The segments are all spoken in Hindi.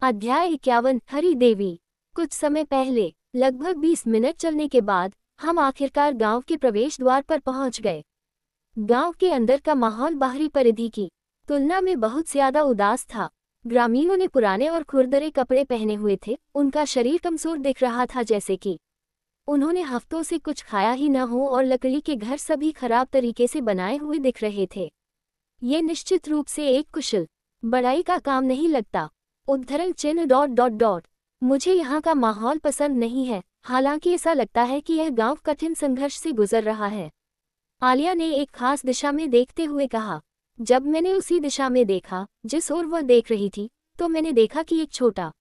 अध्याय 51 हरी देवी। कुछ समय पहले लगभग 20 मिनट चलने के बाद हम आखिरकार गांव के प्रवेश द्वार पर पहुंच गए। गांव के अंदर का माहौल बाहरी परिधि की तुलना में बहुत ज्यादा उदास था। ग्रामीणों ने पुराने और खुरदरे कपड़े पहने हुए थे। उनका शरीर कमजोर दिख रहा था, जैसे कि उन्होंने हफ्तों से कुछ खाया ही न हो, और लकड़ी के घर सभी खराब तरीके से बनाए हुए दिख रहे थे। ये निश्चित रूप से एक कुशल बढ़ाई का काम नहीं लगता। उद्धरण चिन्ह डॉट डॉट डॉट। मुझे यहाँ का माहौल पसंद नहीं है, हालांकि ऐसा लगता है कि यह गांव कठिन संघर्ष से गुजर रहा है। आलिया ने एक खास दिशा में देखते हुए कहा। जब मैंने उसी दिशा में देखा जिस ओर वह देख रही थी, तो मैंने देखा कि एक छोटा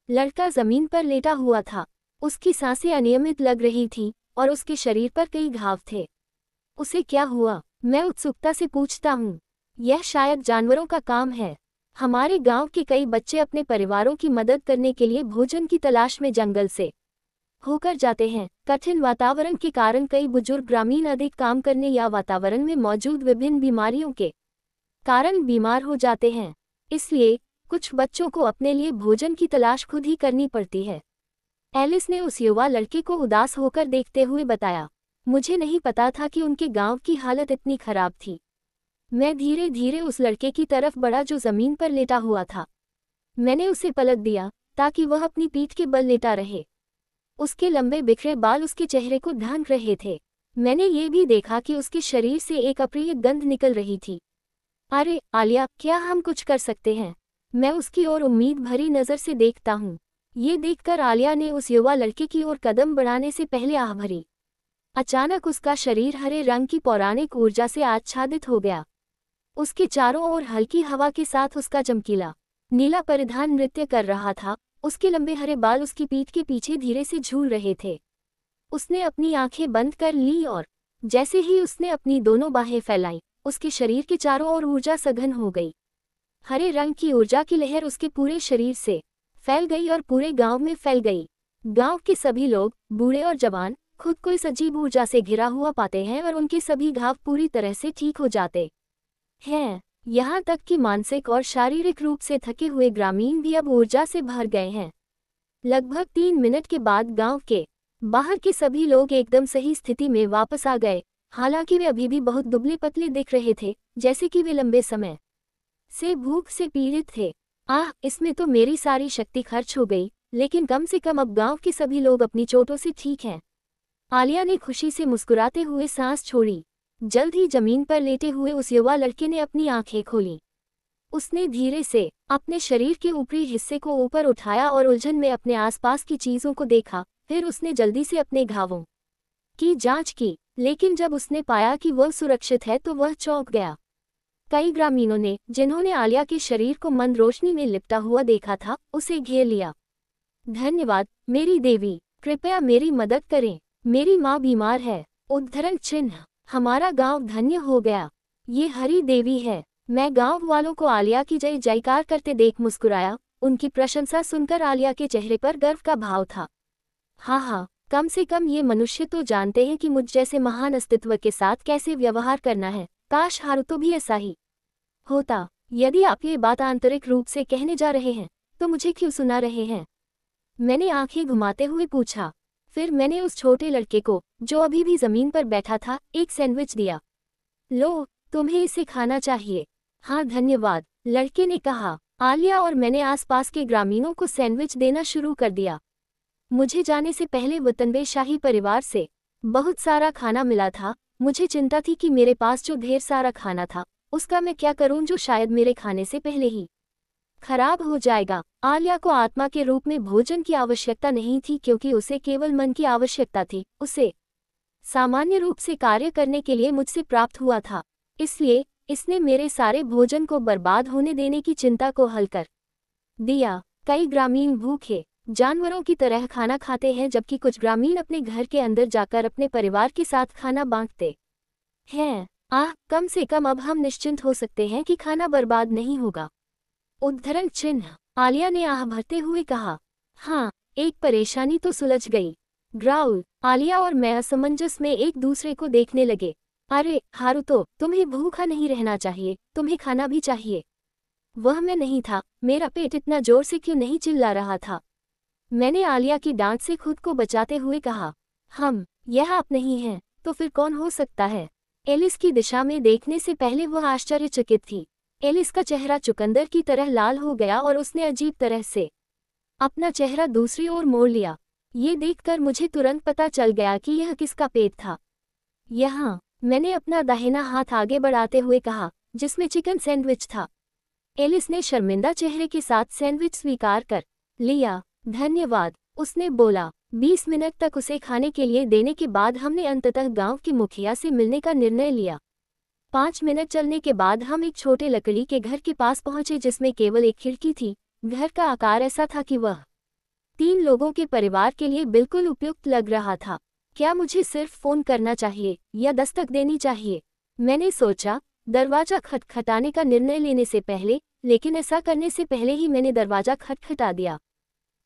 लड़का जमीन पर लेटा हुआ था। उसकी सांसें अनियमित लग रही थीं और उसके शरीर पर कई घाव थे। उसे क्या हुआ? मैं उत्सुकता से पूछता हूँ। यह शायद जानवरों का काम है। हमारे गांव के कई बच्चे अपने परिवारों की मदद करने के लिए भोजन की तलाश में जंगल से होकर जाते हैं। कठिन वातावरण के कारण कई बुजुर्ग ग्रामीण अधिक काम करने या वातावरण में मौजूद विभिन्न बीमारियों के कारण बीमार हो जाते हैं। इसलिए कुछ बच्चों को अपने लिए भोजन की तलाश खुद ही करनी पड़ती है। एलिस ने उस युवा लड़के को उदास होकर देखते हुए बताया। मुझे नहीं पता था कि उनके गांव की हालत इतनी खराब थी। मैं धीरे धीरे उस लड़के की तरफ बढ़ा जो जमीन पर लेटा हुआ था। मैंने उसे पलट दिया ताकि वह अपनी पीठ के बल लेटा रहे। उसके लंबे बिखरे बाल उसके चेहरे को ढांक रहे थे। मैंने ये भी देखा कि उसके शरीर से एक अप्रिय गंध निकल रही थी। अरे आलिया, क्या हम कुछ कर सकते हैं? मैं उसकी ओर उम्मीद भरी नज़र से देखता हूँ। ये देखकर आलिया ने उस युवा लड़के की ओर कदम बढ़ाने से पहले आह भरी। अचानक उसका शरीर हरे रंग की पौराणिक ऊर्जा से आच्छादित हो गया। उसके चारों ओर हल्की हवा के साथ उसका चमकीला नीला परिधान नृत्य कर रहा था। उसके लंबे हरे बाल उसकी पीठ के पीछे धीरे से झूल रहे थे। उसने अपनी आंखें बंद कर ली और जैसे ही उसने अपनी दोनों बाहें फैलाईं, उसके शरीर के चारों ओर ऊर्जा सघन हो गई। हरे रंग की ऊर्जा की लहर उसके पूरे शरीर से फैल गई और पूरे गांव में फैल गई। गांव के सभी लोग, बूढ़े और जवान, खुद को इस अजीब ऊर्जा से घिरा हुआ पाते हैं और उनके सभी घाव पूरी तरह से ठीक हो जाते हैं। यहाँ तक कि मानसिक और शारीरिक रूप से थके हुए ग्रामीण भी अब ऊर्जा से भर गए हैं। लगभग 3 मिनट के बाद गांव के बाहर के सभी लोग एकदम सही स्थिति में वापस आ गए। हालांकि वे अभी भी बहुत दुबले पतले दिख रहे थे, जैसे कि वे लंबे समय से भूख से पीड़ित थे। इसमें तो मेरी सारी शक्ति खर्च हो गई, लेकिन कम से कम अब गांव के सभी लोग अपनी चोटों से ठीक हैं। आलिया ने खुशी से मुस्कुराते हुए सांस छोड़ी। जल्द ही जमीन पर लेटे हुए उस युवा लड़के ने अपनी आंखें खोलीं। उसने धीरे से अपने शरीर के ऊपरी हिस्से को ऊपर उठाया और उलझन में अपने आसपास की चीजों को देखा। फिर उसने जल्दी से अपने घावों की जांच की, लेकिन जब उसने पाया कि वह सुरक्षित है तो वह चौंक गया। कई ग्रामीणों ने, जिन्होंने आलिया के शरीर को मंद रोशनी में लिपटा हुआ देखा था, उसे घेर लिया। धन्यवाद मेरी देवी, कृपया मेरी मदद करें, मेरी माँ बीमार है। उद्धरण चिन्ह। हमारा गांव धन्य हो गया। ये हरी देवी है। मैं गांव वालों को आलिया की जय जयकार करते देख मुस्कुराया। उनकी प्रशंसा सुनकर आलिया के चेहरे पर गर्व का भाव था। हाँ, कम से कम ये मनुष्य तो जानते हैं कि मुझ जैसे महान अस्तित्व के साथ कैसे व्यवहार करना है। काश हारुतो भी ऐसा ही होता। यदि आप ये बात आंतरिक रूप से कहने जा रहे हैं, तो मुझे क्यों सुना रहे हैं? मैंने आंखें घुमाते हुए पूछा। फिर मैंने उस छोटे लड़के को, जो अभी भी जमीन पर बैठा था, एक सैंडविच दिया। लो, तुम्हें इसे खाना चाहिए। हाँ धन्यवाद, लड़के ने कहा। आलिया और मैंने आसपास के ग्रामीणों को सैंडविच देना शुरू कर दिया। मुझे जाने से पहले वतनबे शाही परिवार से बहुत सारा खाना मिला था। मुझे चिंता थी कि मेरे पास जो ढेर सारा खाना था, उसका मैं क्या करूं, जो शायद मेरे खाने से पहले ही खराब हो जाएगा। आलिया को आत्मा के रूप में भोजन की आवश्यकता नहीं थी, क्योंकि उसे केवल मन की आवश्यकता थी। उसे सामान्य रूप से कार्य करने के लिए मुझसे प्राप्त हुआ था। इसलिए इसने मेरे सारे भोजन को बर्बाद होने देने की चिंता को हल कर दिया। कई ग्रामीण भूखे जानवरों की तरह खाना खाते हैं, जबकि कुछ ग्रामीण अपने घर के अंदर जाकर अपने परिवार के साथ खाना बांटते हैं। कम से कम अब हम निश्चिंत हो सकते हैं कि खाना बर्बाद नहीं होगा। उद्धरण चिन्ह। आलिया ने आह भरते हुए कहा। हाँ, एक परेशानी तो सुलझ गई। ग्राउल। आलिया और मैं असमंजस में एक दूसरे को देखने लगे। अरे हारुतो, तुम्हें भूखा नहीं रहना चाहिए, तुम्हें खाना भी चाहिए। वह मैं नहीं था। मेरा पेट इतना जोर से क्यों नहीं चिल्ला रहा था? मैंने आलिया की डांट से खुद को बचाते हुए कहा। यह आप नहीं हैं, तो फिर कौन हो सकता है? एलिस की दिशा में देखने से पहले वह आश्चर्यचकित थी। एलिस का चेहरा चुकंदर की तरह लाल हो गया और उसने अजीब तरह से अपना चेहरा दूसरी ओर मोड़ लिया। ये देखकर मुझे तुरंत पता चल गया कि यह किसका पेट था। यहाँ, मैंने अपना दाहिना हाथ आगे बढ़ाते हुए कहा, जिसमें चिकन सैंडविच था। एलिस ने शर्मिंदा चेहरे के साथ सैंडविच स्वीकार कर लिया। धन्यवाद, उसने बोला। 20 मिनट तक उसे खाने के लिए देने के बाद हमने अंततः गांव की मुखिया से मिलने का निर्णय लिया। 5 मिनट चलने के बाद हम एक छोटे लकड़ी के घर के पास पहुंचे जिसमें केवल एक खिड़की थी। घर का आकार ऐसा था कि वह 3 लोगों के परिवार के लिए बिल्कुल उपयुक्त लग रहा था। क्या मुझे सिर्फ फोन करना चाहिए या दस्तक देनी चाहिए? मैंने सोचा, दरवाजा खटखटाने का निर्णय लेने से पहले, लेकिन ऐसा करने से पहले ही मैंने दरवाजा खटखटा दिया।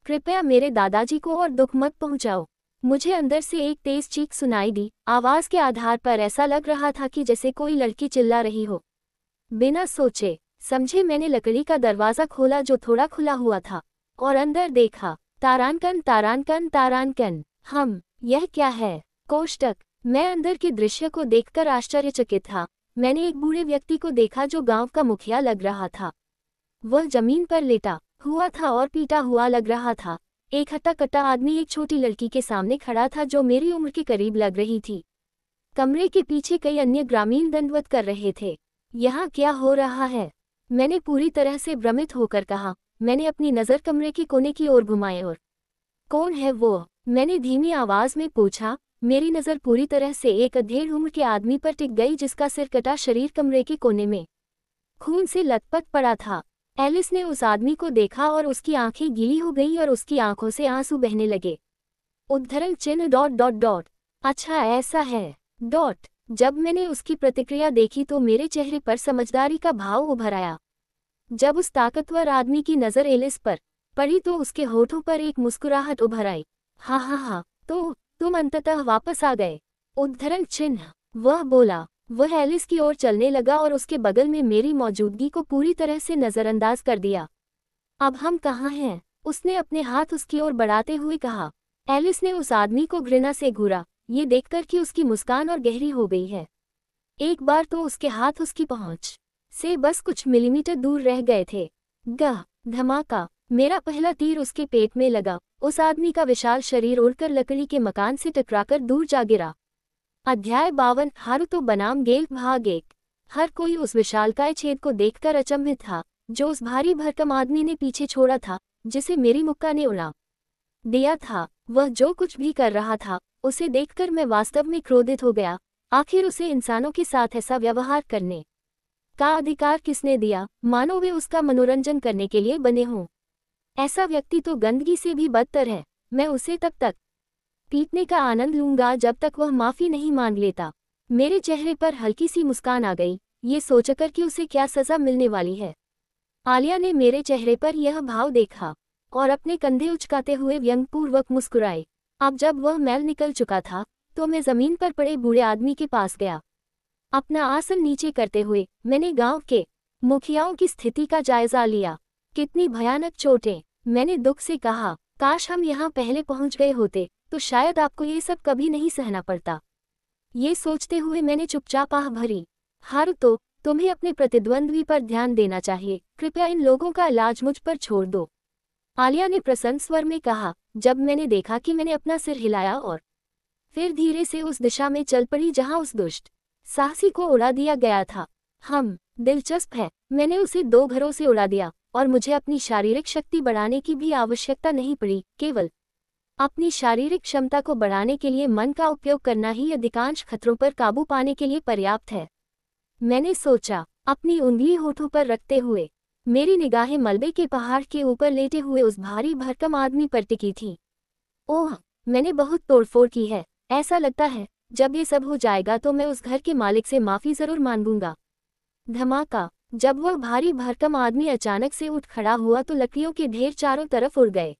कृपया मेरे दादाजी को और दुख मत पहुंचाओ। मुझे अंदर से एक तेज चीख सुनाई दी। आवाज के आधार पर ऐसा लग रहा था कि जैसे कोई लड़की चिल्ला रही हो। बिना सोचे समझे मैंने लकड़ी का दरवाजा खोला जो थोड़ा खुला हुआ था, और अंदर देखा। तारांकन तारांकन तारांकन। यह क्या है? कोष्टक। मैं अंदर के दृश्य को देखकर आश्चर्यचकित था। मैंने एक बूढ़े व्यक्ति को देखा जो गांव का मुखिया लग रहा था। वह जमीन पर लेटा हुआ था और पीटा हुआ लग रहा था। एक हट्टा कट्टा आदमी एक छोटी लड़की के सामने खड़ा था जो मेरी उम्र के करीब लग रही थी। कमरे के पीछे कई अन्य ग्रामीण दंडवत कर रहे थे। यहाँ क्या हो रहा है? मैंने पूरी तरह से भ्रमित होकर कहा। मैंने अपनी नज़र कमरे के कोने की ओर घुमाई और कौन है वो? मैंने धीमी आवाज में पूछा। मेरी नज़र पूरी तरह से एक अधेड़ उम्र के आदमी पर टिक गई जिसका सिर कटा शरीर कमरे के कोने में खून से लथपथ पड़ा था। एलिस ने उस आदमी को देखा और उसकी आंखें गीली हो गईं और उसकी आंखों से आंसू बहने लगे। उद्धरण चिन्ह डॉट डॉट डॉट। अच्छा ऐसा है डॉट। जब मैंने उसकी प्रतिक्रिया देखी तो मेरे चेहरे पर समझदारी का भाव उभर आया। जब उस ताकतवर आदमी की नज़र एलिस पर पड़ी तो उसके होठों पर एक मुस्कुराहट उभर आई। हाँ, तो तुम अंततः वापस आ गए। उद्धरण चिन्ह। वह बोला। वह एलिस की ओर चलने लगा और उसके बगल में मेरी मौजूदगी को पूरी तरह से नज़रअंदाज कर दिया। अब हम कहाँ हैं? उसने अपने हाथ उसकी ओर बढ़ाते हुए कहा। एलिस ने उस आदमी को घृणा से घूरा, ये देखकर कि उसकी मुस्कान और गहरी हो गई है। एक बार तो उसके हाथ उसकी पहुंच से बस कुछ मिलीमीटर दूर रह गए थे। धमाका। मेरा पहला तीर उसके पेट में लगा। उस आदमी का विशाल शरीर उड़कर लकड़ी के मकान से टकराकर दूर जा गिरा। अध्याय 52। हारुतो बनाम गेल भाग 1। हर कोई उस विशालकाय छेद को देखकर अचंभित था जो उस भारी भरकम आदमी ने पीछे छोड़ा था, जिसे मेरी मुक्का ने उड़ा दिया था। वह जो कुछ भी कर रहा था उसे देखकर मैं वास्तव में क्रोधित हो गया। आखिर उसे इंसानों के साथ ऐसा व्यवहार करने का अधिकार किसने दिया? मानो वे उसका मनोरंजन करने के लिए बने हों। ऐसा व्यक्ति तो गंदगी से भी बदतर है। मैं उसे तब तक पीटने का आनंद लूंगा जब तक वह माफी नहीं मांग लेता। मेरे चेहरे पर हल्की सी मुस्कान आ गई, ये सोचकर कि उसे क्या सजा मिलने वाली है। आलिया ने मेरे चेहरे पर यह भाव देखा और अपने कंधे उचकाते हुए व्यंग्यपूर्वक मुस्कुराई। अब जब वह मैल निकल चुका था तो मैं जमीन पर पड़े बूढ़े आदमी के पास गया। अपना आसन नीचे करते हुए मैंने गांव के मुखियाओं की स्थिति का जायजा लिया। कितनी भयानक चोटें! मैंने दुख से कहा। काश हम यहाँ पहले पहुँच गए होते तो शायद आपको ये सब कभी नहीं सहना पड़ता। ये सोचते हुए मैंने चुपचाप आह भरी। हारुतो, तुम्हें अपने प्रतिद्वंद्वी पर ध्यान देना चाहिए। कृपया इन लोगों का इलाज मुझ पर छोड़ दो। आलिया ने प्रसन्न स्वर में कहा। जब मैंने देखा कि मैंने अपना सिर हिलाया और फिर धीरे से उस दिशा में चल पड़ी जहां उस दुष्ट साहसी को उड़ा दिया गया था। दिलचस्प है, मैंने उसे 2 घरों से उड़ा दिया और मुझे अपनी शारीरिक शक्ति बढ़ाने की भी आवश्यकता नहीं पड़ी। केवल अपनी शारीरिक क्षमता को बढ़ाने के लिए मन का उपयोग करना ही अधिकांश खतरों पर काबू पाने के लिए पर्याप्त है। मैंने सोचा। अपनी उंगली होठों पर रखते हुए मेरी निगाहें मलबे के पहाड़ के ऊपर लेटे हुए उस भारी भरकम आदमी पर टिकी थी। ओह, मैंने बहुत तोड़फोड़ की है। ऐसा लगता है जब ये सब हो जाएगा तो मैं उस घर के मालिक से माफी जरूर मांगूंगा। धमाका। जब वह भारी भरकम आदमी अचानक से उठ खड़ा हुआ तो लकड़ियों के ढेर चारों तरफ उड़ गए।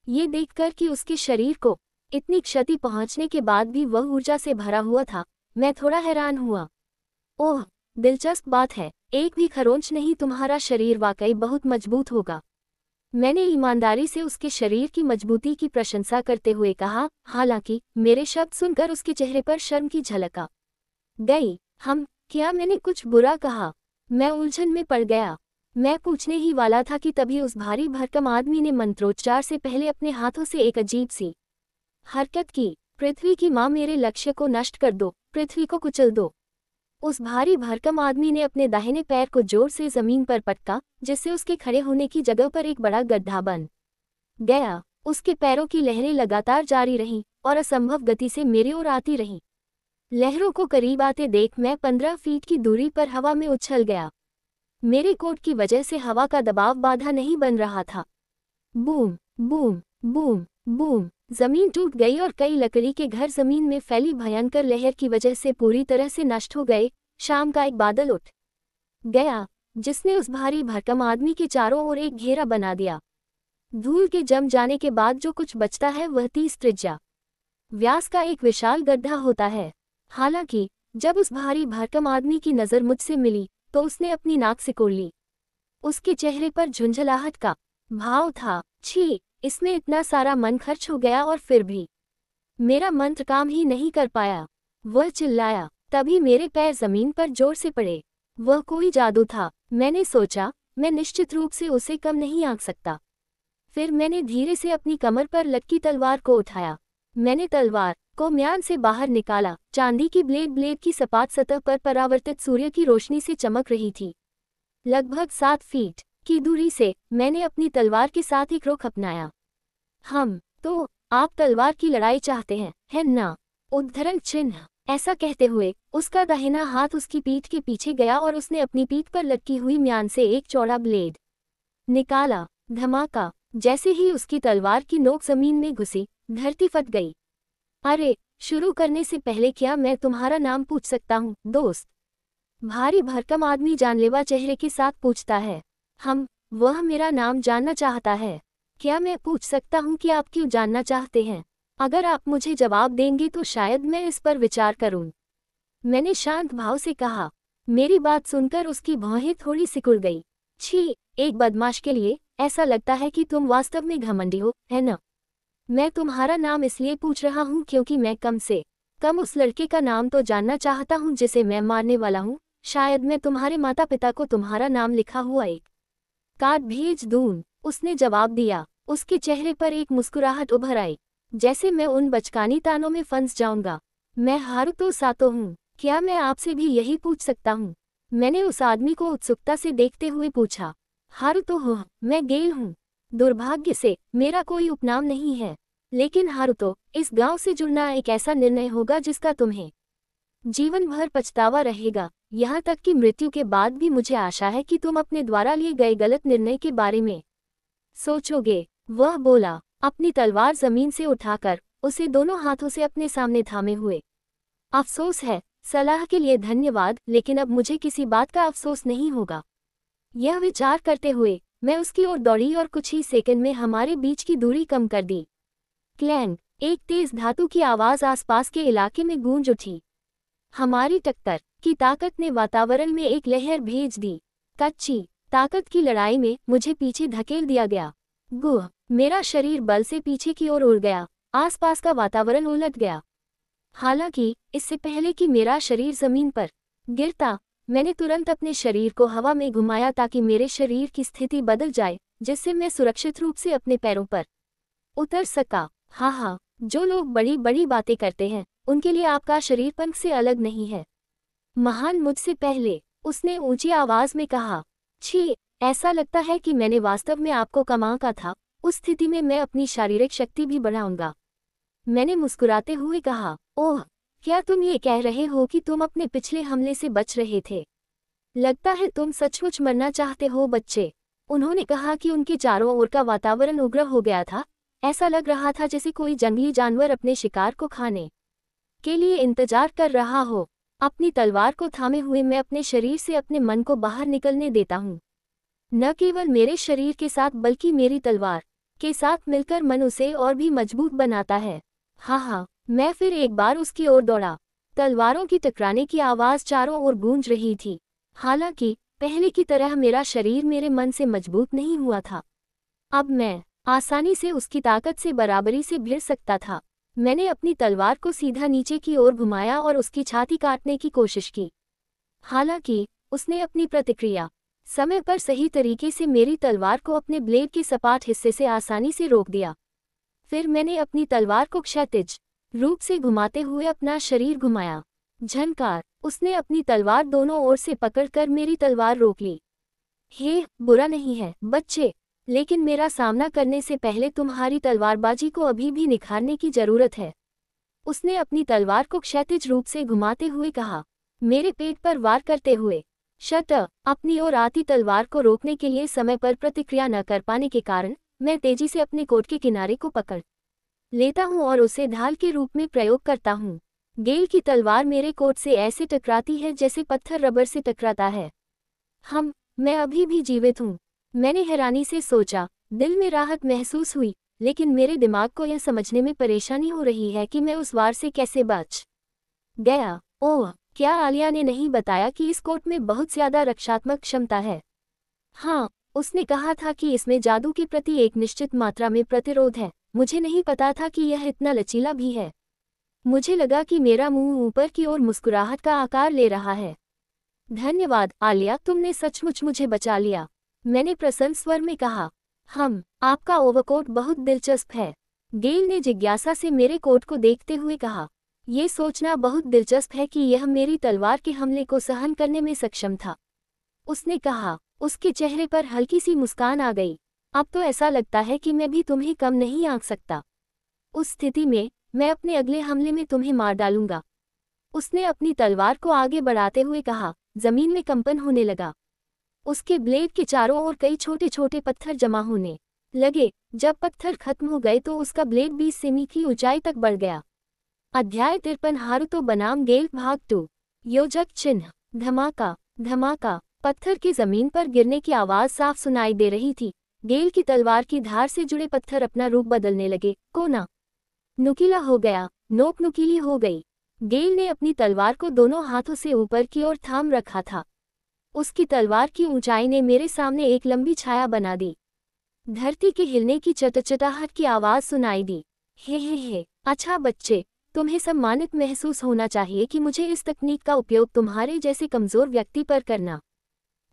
ये देखकर कि उसके शरीर को इतनी क्षति पहुंचने के बाद भी वह ऊर्जा से भरा हुआ था, मैं थोड़ा हैरान हुआ। ओह, दिलचस्प बात है, एक भी खरोंच नहीं, तुम्हारा शरीर वाकई बहुत मजबूत होगा। मैंने ईमानदारी से उसके शरीर की मजबूती की प्रशंसा करते हुए कहा, हालांकि मेरे शब्द सुनकर उसके चेहरे पर शर्म की झलक आ गई। क्या मैंने कुछ बुरा कहा? मैं उलझन में पड़ गया। मैं पूछने ही वाला था कि तभी उस भारी भरकम आदमी ने मंत्रोच्चार से पहले अपने हाथों से एक अजीब सी हरकत की। पृथ्वी की मां, मेरे लक्ष्य को नष्ट कर दो, पृथ्वी को कुचल दो। उस भारी भरकम आदमी ने अपने दाहिने पैर को जोर से जमीन पर पटका, जिससे उसके खड़े होने की जगह पर एक बड़ा गड्ढा बन गया। उसके पैरों की लहरें लगातार जारी रहीं और असंभव गति से मेरी ओर आती रहीं। लहरों को करीब आते देख मैं 15 फीट की दूरी पर हवा में उछल गया। मेरे कोट की वजह से हवा का दबाव बाधा नहीं बन रहा था। बूम बूम बूम बूम, जमीन टूट गई और कई लकड़ी के घर जमीन में फैली भयंकर लहर की वजह से पूरी तरह से नष्ट हो गए। शाम का एक बादल उठ गया, जिसने उस भारी भरकम आदमी के चारों ओर एक घेरा बना दिया। धूल के जम जाने के बाद जो कुछ बचता है वह 30 त्रिज्या व्यास का एक विशाल गड्ढा होता है। हालांकि जब उस भारी भरकम आदमी की नज़र मुझसे मिली तो उसने अपनी नाक सिकोड़ ली। उसके चेहरे पर झुंझलाहट का भाव था। छी, इसमें इतना सारा मन खर्च हो गया और फिर भी मेरा मंत्र काम ही नहीं कर पाया। वह चिल्लाया, तभी मेरे पैर जमीन पर जोर से पड़े। वह कोई जादू था, मैंने सोचा। मैं निश्चित रूप से उसे कम नहीं आंक सकता। फिर मैंने धीरे से अपनी कमर पर लटकी तलवार को उठाया। मैंने तलवार को म्यान से बाहर निकाला। चांदी की ब्लेड की सपाट सतह पर परावर्तित सूर्य की रोशनी से चमक रही थी। लगभग 7 फीट की दूरी से मैंने अपनी तलवार के साथ एक रुख अपनाया। तो आप तलवार की लड़ाई चाहते हैं, है ना? उद्धरण चिन्ह। ऐसा कहते हुए उसका दाहिना हाथ उसकी पीठ के पीछे गया और उसने अपनी पीठ पर लटकी हुई म्यान से एक चौड़ा ब्लेड निकाला। धमाका! जैसे ही उसकी तलवार की नोक जमीन में घुसी, धरती फट गई। अरे, शुरू करने से पहले क्या मैं तुम्हारा नाम पूछ सकता हूँ, दोस्त? भारी भरकम आदमी जानलेवा चेहरे के साथ पूछता है। वह मेरा नाम जानना चाहता है। क्या मैं पूछ सकता हूँ कि आप क्यों जानना चाहते हैं? अगर आप मुझे जवाब देंगे तो शायद मैं इस पर विचार करूं। मैंने शांत भाव से कहा। मेरी बात सुनकर उसकी भौहें थोड़ी सिकुड़ गई। छी, एक बदमाश के लिए ऐसा लगता है कि तुम वास्तव में घमंडी हो, है न? मैं तुम्हारा नाम इसलिए पूछ रहा हूँ क्योंकि मैं कम से कम उस लड़के का नाम तो जानना चाहता हूँ जिसे मैं मारने वाला हूँ। शायद मैं तुम्हारे माता पिता को तुम्हारा नाम लिखा हुआ एक कार्ड भेज दूं। उसने जवाब दिया। उसके चेहरे पर एक मुस्कुराहट उभर आई, जैसे मैं उन बचकानी तानों में फंस जाऊंगा। मैं हारुतो सातो हूँ। क्या मैं आपसे भी यही पूछ सकता हूँ? मैंने उस आदमी को उत्सुकता से देखते हुए पूछा। हारुतो हो, मैं गेल हूँ। दुर्भाग्य से मेरा कोई उपनाम नहीं है। लेकिन हारुतो, इस गांव से जुड़ना एक ऐसा निर्णय होगा जिसका तुम्हें जीवन भर पछतावा रहेगा। यहाँ तक कि मृत्यु के बाद भी मुझे आशा है कि तुम अपने द्वारा लिए गए गलत निर्णय के बारे में सोचोगे। वह बोला, अपनी तलवार जमीन से उठाकर उसे दोनों हाथों से अपने सामने थामे हुए। अफसोस है, सलाह के लिए धन्यवाद, लेकिन अब मुझे किसी बात का अफसोस नहीं होगा। यह विचार करते हुए मैं उसकी ओर दौड़ी और कुछ ही सेकंड में हमारे बीच की दूरी कम कर दी। क्लैंग! एक तेज धातु की आवाज आसपास के इलाके में गूंज उठी। हमारी टक्कर की ताकत ने वातावरण में एक लहर भेज दी। कच्ची ताकत की लड़ाई में मुझे पीछे धकेल दिया गया। मेरा शरीर बल से पीछे की ओर उड़ गया। आसपास का वातावरण उलट गया। हालांकि इससे पहले कि मेरा शरीर जमीन पर गिरता, मैंने तुरंत अपने शरीर को हवा में घुमाया ताकि मेरे शरीर की स्थिति बदल जाए, जिससे मैं सुरक्षित रूप से अपने पैरों पर उतर सका। हाँ, जो लोग बड़ी बड़ी बातें करते हैं उनके लिए आपका शरीर पंख से अलग नहीं है। महान मुझसे पहले, उसने ऊंची आवाज में कहा। छी, ऐसा लगता है कि मैंने वास्तव में आपको कम आंका था। उस स्थिति में मैं अपनी शारीरिक शक्ति भी बढ़ाऊंगा। मैंने मुस्कुराते हुए कहा। ओह, क्या तुम ये कह रहे हो कि तुम अपने पिछले हमले से बच रहे थे? लगता है तुम सचमुच मरना चाहते हो, बच्चे। उन्होंने कहा कि उनके चारों ओर का वातावरण उग्र हो गया था। ऐसा लग रहा था जैसे कोई जंगली जानवर अपने शिकार को खाने के लिए इंतजार कर रहा हो। अपनी तलवार को थामे हुए मैं अपने शरीर से अपने मन को बाहर निकलने देता हूँ। न केवल मेरे शरीर के साथ बल्कि मेरी तलवार के साथ मिलकर मन उसे और भी मजबूत बनाता है। हाँ, मैं फिर एक बार उसकी ओर दौड़ा। तलवारों की टकराने की आवाज़ चारों ओर गूंज रही थी। हालांकि पहले की तरह मेरा शरीर मेरे मन से मजबूत नहीं हुआ था। अब मैं आसानी से उसकी ताकत से बराबरी से भिड़ सकता था। मैंने अपनी तलवार को सीधा नीचे की ओर घुमाया और उसकी छाती काटने की कोशिश की। हालांकि उसने अपनी प्रतिक्रिया समय पर सही तरीके से मेरी तलवार को अपने ब्लेड के सपाट हिस्से से आसानी से रोक दिया। फिर मैंने अपनी तलवार को क्षैतिज रूप से घुमाते हुए अपना शरीर घुमाया। झनकार, उसने अपनी तलवार दोनों ओर से पकड़कर मेरी तलवार रोक ली। हे, बुरा नहीं है बच्चे, लेकिन मेरा सामना करने से पहले तुम्हारी तलवारबाजी को अभी भी निखारने की जरूरत है। उसने अपनी तलवार को क्षैतिज रूप से घुमाते हुए कहा, मेरे पेट पर वार करते हुए। अपनी ओर आती तलवार को रोकने के लिए समय पर प्रतिक्रिया न कर पाने के कारण मैं तेजी से अपने कोट के किनारे को पकड़ लेता हूं और उसे ढाल के रूप में प्रयोग करता हूं। गेल की तलवार मेरे कोट से ऐसे टकराती है जैसे पत्थर रबर से टकराता है। मैं अभी भी जीवित हूं। मैंने हैरानी से सोचा। दिल में राहत महसूस हुई, लेकिन मेरे दिमाग को यह समझने में परेशानी हो रही है कि मैं उस वार से कैसे बच गया। ओह, क्या आलिया ने नहीं बताया कि इस कोट में बहुत ज्यादा रक्षात्मक क्षमता है? हाँ, उसने कहा था कि इसमें जादू के प्रति एक निश्चित मात्रा में प्रतिरोध है। मुझे नहीं पता था कि यह इतना लचीला भी है। मुझे लगा कि मेरा मुंह ऊपर की ओर मुस्कुराहट का आकार ले रहा है। धन्यवाद आलिया, तुमने सचमुच मुझे बचा लिया, मैंने प्रसन्न स्वर में कहा। आपका ओवरकोट बहुत दिलचस्प है, गेल ने जिज्ञासा से मेरे कोट को देखते हुए कहा। ये सोचना बहुत दिलचस्प है कि यह मेरी तलवार के हमले को सहन करने में सक्षम था, उसने कहा। उसके चेहरे पर हल्की सी मुस्कान आ गई। अब तो ऐसा लगता है कि मैं भी तुम्हें कम नहीं आंक सकता। उस स्थिति में मैं अपने अगले हमले में तुम्हें मार डालूंगा, उसने अपनी तलवार को आगे बढ़ाते हुए कहा। जमीन में कंपन होने लगा। उसके ब्लेड के चारों ओर कई छोटे छोटे पत्थर जमा होने लगे। जब पत्थर खत्म हो गए तो उसका ब्लेड 20 सेमी की ऊंचाई तक बढ़ गया। अध्याय 53 हारुतो बनाम गेल भाग 2। योजक चिन्ह। धमाका धमाका, पत्थर की जमीन पर गिरने की आवाज साफ सुनाई दे रही थी। गेल की तलवार की धार से जुड़े पत्थर अपना रूप बदलने लगे। कोना नुकीला हो गया, नोक नुकीली हो गई। गेल ने अपनी तलवार को दोनों हाथों से ऊपर की ओर थाम रखा था। उसकी तलवार की ऊंचाई ने मेरे सामने एक लंबी छाया बना दी। धरती के हिलने की चटचटाहट की आवाज सुनाई दी। हे, अच्छा बच्चे, तुम्हें सम्मानित महसूस होना चाहिए कि मुझे इस तकनीक का उपयोग तुम्हारे जैसे कमजोर व्यक्ति पर करना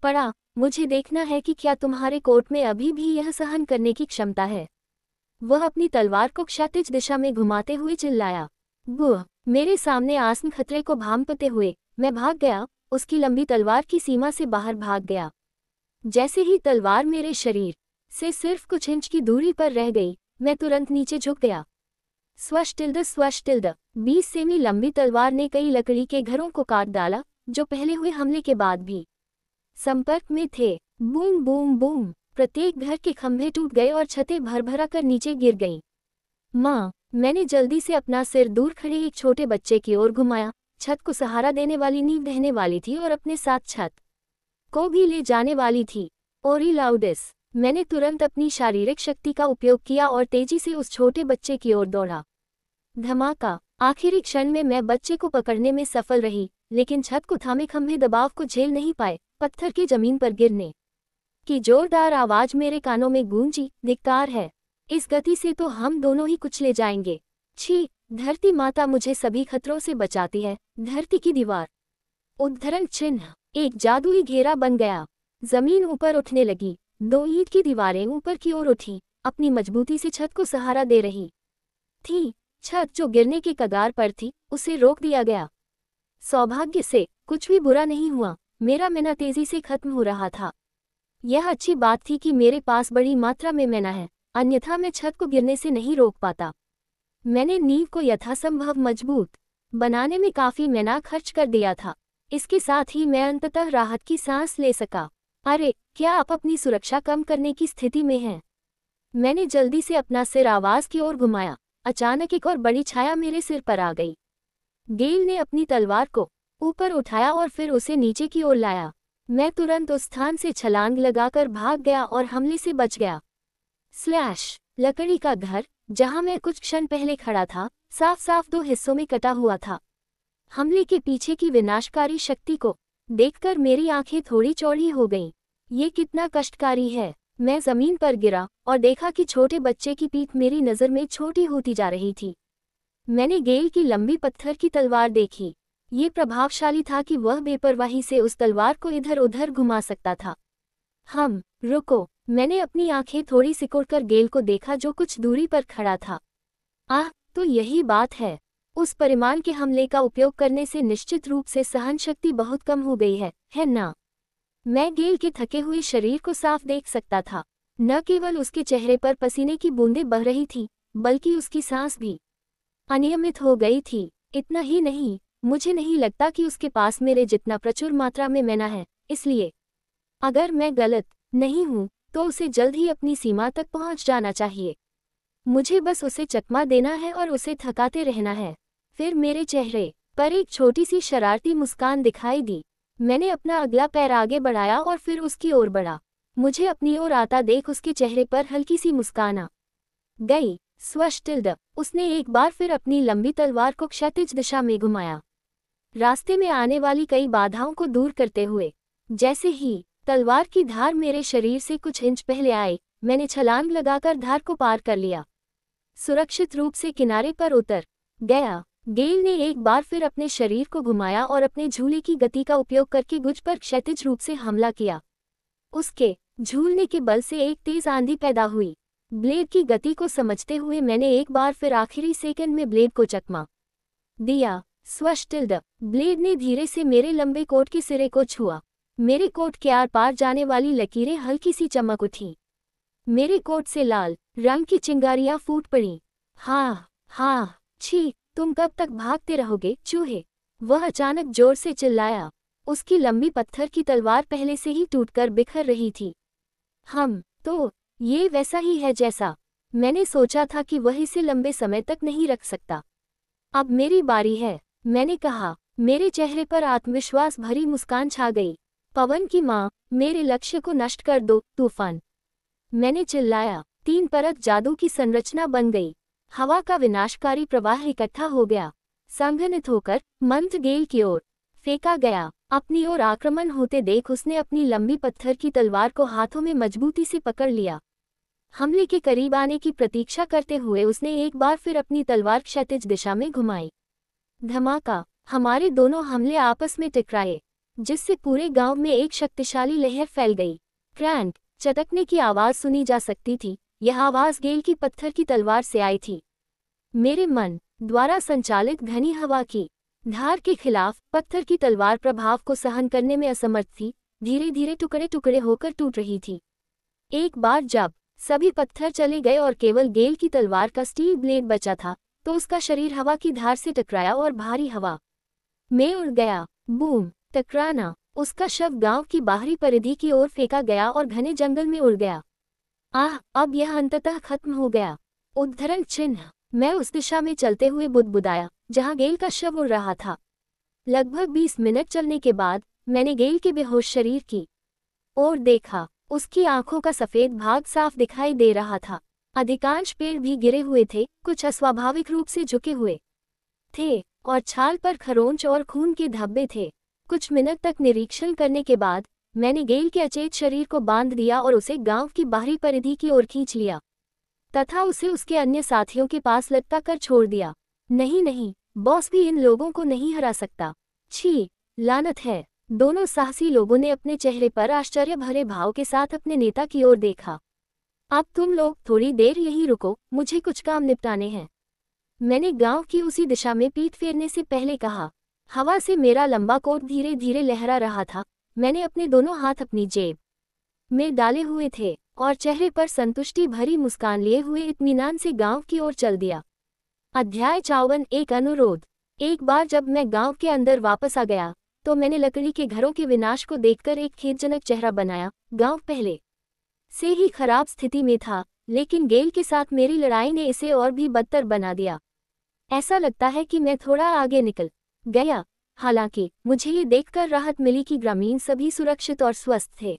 पड़ा। मुझे देखना है कि क्या तुम्हारे कोट में अभी भी यह सहन करने की क्षमता है। वह अपनी तलवार को क्षैतिज दिशा में घुमाते हुए चिल्लाया। मेरे सामने आसन खतरे को भांपते हुए मैं भाग गया, उसकी लंबी तलवार की सीमा से बाहर भाग गया। जैसे ही तलवार मेरे शरीर से सिर्फ कुछ इंच की दूरी पर रह गई, मैं तुरंत नीचे झुक गया। स्वश 20 सेमी लंबी तलवार ने कई लकड़ी के घरों को काट डाला जो पहले हुए हमले के बाद भी संपर्क में थे। बूम बूम बूम, प्रत्येक घर के खंभे टूट गए और छतें भर कर नीचे गिर गईं। माँ, मैंने जल्दी से अपना सिर दूर खड़े एक छोटे बच्चे की ओर घुमाया। छत को सहारा देने वाली नींव ढहने वाली थी और अपने साथ छत को भी ले जाने वाली थी। ओरी लाउडिस, मैंने तुरंत अपनी शारीरिक शक्ति का उपयोग किया और तेजी से उस छोटे बच्चे की ओर दौड़ा। धमाका, आखिरी क्षण में मैं बच्चे को पकड़ने में सफल रही, लेकिन छत को थामे खंभे दबाव को झेल नहीं पाए। पत्थर की जमीन पर गिरने की जोरदार आवाज मेरे कानों में गूंजी। धिक्कार है, इस गति से तो हम दोनों ही कुचले जाएंगे। छी, धरती माता मुझे सभी खतरों से बचाती है। धरती की दीवार। उद्धरण चिन्ह। एक जादुई घेरा बन गया। जमीन ऊपर उठने लगी। 2 ईंट की दीवारें ऊपर की ओर उठी, अपनी मजबूती से छत को सहारा दे रही थी। छत जो गिरने के कगार पर थी, उसे रोक दिया गया। सौभाग्य से कुछ भी बुरा नहीं हुआ। मेरा मैना तेजी से खत्म हो रहा था। यह अच्छी बात थी कि मेरे पास बड़ी मात्रा में मैना है, अन्यथा मैं छत को गिरने से नहीं रोक पाता। मैंने नींव को यथासंभव मजबूत बनाने में काफी मैना खर्च कर दिया था। इसके साथ ही मैं अंततः राहत की सांस ले सका। अरे, क्या आप अपनी सुरक्षा कम करने की स्थिति में हैं? मैंने जल्दी से अपना सिर आवाज की ओर घुमाया। अचानक एक और बड़ी छाया मेरे सिर पर आ गई। गेल ने अपनी तलवार को ऊपर उठाया और फिर उसे नीचे की ओर लाया। मैं तुरंत उस स्थान से छलांग लगाकर भाग गया और हमले से बच गया। लकड़ी का घर, जहां मैं कुछ क्षण पहले खड़ा था, साफ साफ 2 हिस्सों में कटा हुआ था। हमले के पीछे की विनाशकारी शक्ति को देखकर मेरी आंखें थोड़ी चौड़ी हो गईं। ये कितना कष्टकारी है। मैं जमीन पर गिरा और देखा कि छोटे बच्चे की पीठ मेरी नज़र में छोटी होती जा रही थी। मैंने गेल की लंबी पत्थर की तलवार देखी। ये प्रभावशाली था कि वह बेपरवाही से उस तलवार को इधर उधर घुमा सकता था। रुको। मैंने अपनी आंखें थोड़ी सिकोड़कर गेल को देखा जो कुछ दूरी पर खड़ा था। तो यही बात है। उस परिमाण के हमले का उपयोग करने से निश्चित रूप से सहनशक्ति बहुत कम हो गई है ना? मैं गेल के थके हुए शरीर को साफ देख सकता था। न केवल उसके चेहरे पर पसीने की बूंदें बह रही थीं, बल्कि उसकी सांस भी अनियमित हो गई थी। इतना ही नहीं, मुझे नहीं लगता कि उसके पास मेरे जितना प्रचुर मात्रा में मैना है, इसलिए अगर मैं गलत नहीं हूं, तो उसे जल्द ही अपनी सीमा तक पहुंच जाना चाहिए। मुझे बस उसे चकमा देना है और उसे थकाते रहना है। फिर मेरे चेहरे पर एक छोटी सी शरारती मुस्कान दिखाई दी। मैंने अपना अगला पैर आगे बढ़ाया और फिर उसकी ओर बढ़ा। मुझे अपनी ओर आता देख उसके चेहरे पर हल्की सी मुस्कान आ गई। स्वश्टिल्ड। उसने एक बार फिर अपनी लंबी तलवार को क्षैतिज दिशा में घुमाया, रास्ते में आने वाली कई बाधाओं को दूर करते हुए। जैसे ही तलवार की धार मेरे शरीर से कुछ इंच पहले आई, मैंने छलांग लगाकर धार को पार कर लिया। सुरक्षित रूप से किनारे पर उतर गया। गेल ने एक बार फिर अपने शरीर को घुमाया और अपने झूले की गति का उपयोग करके गुज पर क्षैतिज रूप से हमला किया। उसके झूलने के बल से एक तेज आंधी पैदा हुई। ब्लेड की गति को समझते हुए मैंने एक बार फिर आखिरी सेकंड में ब्लेड को चकमा दिया। स्वश्टिल्ड। ब्लेड ने धीरे से मेरे लंबे कोट के सिरे को छुआ। मेरे कोट के आर पार जाने वाली लकीरें हल्की सी चमक उठीं। मेरे कोट से लाल रंग की चिंगारियां फूट पड़ीं। हाँ, छी, तुम कब तक भागते रहोगे, चूहे? वह अचानक जोर से चिल्लाया। उसकी लंबी पत्थर की तलवार पहले से ही टूटकर बिखर रही थी। तो ये वैसा ही है जैसा मैंने सोचा था कि वह इसे लंबे समय तक नहीं रख सकता। अब मेरी बारी है, मैंने कहा। मेरे चेहरे पर आत्मविश्वास भरी मुस्कान छा गई। पवन की माँ, मेरे लक्ष्य को नष्ट कर दो, तूफान! मैंने चिल्लाया। 3 परत जादू की संरचना बन गई। हवा का विनाशकारी प्रवाह इकट्ठा हो गया, संघनित होकर मंत्र गेल की ओर फेंका गया। अपनी ओर आक्रमण होते देख उसने अपनी लंबी पत्थर की तलवार को हाथों में मजबूती से पकड़ लिया। हमले के करीब आने की प्रतीक्षा करते हुए उसने एक बार फिर अपनी तलवार क्षैतिज दिशा में घुमाई। धमाका! हमारे दोनों हमले आपस में टकराए, जिससे पूरे गांव में एक शक्तिशाली लहर फैल गई। क्रैंक! चटकने की आवाज सुनी जा सकती थी। यह आवाज गेल की पत्थर की तलवार से आई थी। मेरे मन द्वारा संचालित घनी हवा की धार के खिलाफ पत्थर की तलवार प्रभाव को सहन करने में असमर्थ थी, धीरे धीरे टुकड़े टुकड़े होकर टूट रही थी। एक बार जब सभी पत्थर चले गए और केवल गेल की तलवार का स्टील ब्लेड बचा था, तो उसका शरीर हवा की धार से टकराया और भारी हवा में उड़ गया। बूम! टकराना! उसका शव गांव की बाहरी परिधि की ओर फेंका गया और घने जंगल में उड़ गया। अब यह अंततः खत्म हो गया। उद्धरण चिन्ह। मैं उस दिशा में चलते हुए बुदबुदाया जहां गेल का शव उड़ रहा था। लगभग 20 मिनट चलने के बाद मैंने गेल के बेहोश शरीर की ओर देखा। उसकी आंखों का सफेद भाग साफ दिखाई दे रहा था। अधिकांश पेड़ भी गिरे हुए थे, कुछ अस्वाभाविक रूप से झुके हुए थे और छाल पर खरोंच और खून के धब्बे थे। कुछ मिनट तक निरीक्षण करने के बाद मैंने गेल के अचेत शरीर को बांध दिया और उसे गांव की बाहरी परिधि की ओर खींच लिया तथा उसे उसके अन्य साथियों के पास लटका कर छोड़ दिया। नहीं, बॉस भी इन लोगों को नहीं हरा सकता। छी, लानत है! दोनों साहसी लोगों ने अपने चेहरे पर आश्चर्य भरे भाव के साथ अपने नेता की ओर देखा। अब तुम लोग थोड़ी देर यहीं रुको, मुझे कुछ काम निपटाने हैं, मैंने गांव की उसी दिशा में पीठ फेरने से पहले कहा। हवा से मेरा लंबा कोट धीरे धीरे लहरा रहा था। मैंने अपने दोनों हाथ अपनी जेब में डाले हुए थे और चेहरे पर संतुष्टि भरी मुस्कान लिए हुए इत्मीनान से गांव की ओर चल दिया। अध्याय 54। एक अनुरोध। एक बार जब मैं गांव के अंदर वापस आ गया तो मैंने लकड़ी के घरों के विनाश को देखकर एक खेदजनक चेहरा बनाया। गांव पहले से ही खराब स्थिति में था, लेकिन गेल के साथ मेरी लड़ाई ने इसे और भी बदतर बना दिया। ऐसा लगता है कि मैं थोड़ा आगे निकल गया। हालांकि मुझे ये देखकर राहत मिली कि ग्रामीण सभी सुरक्षित और स्वस्थ थे।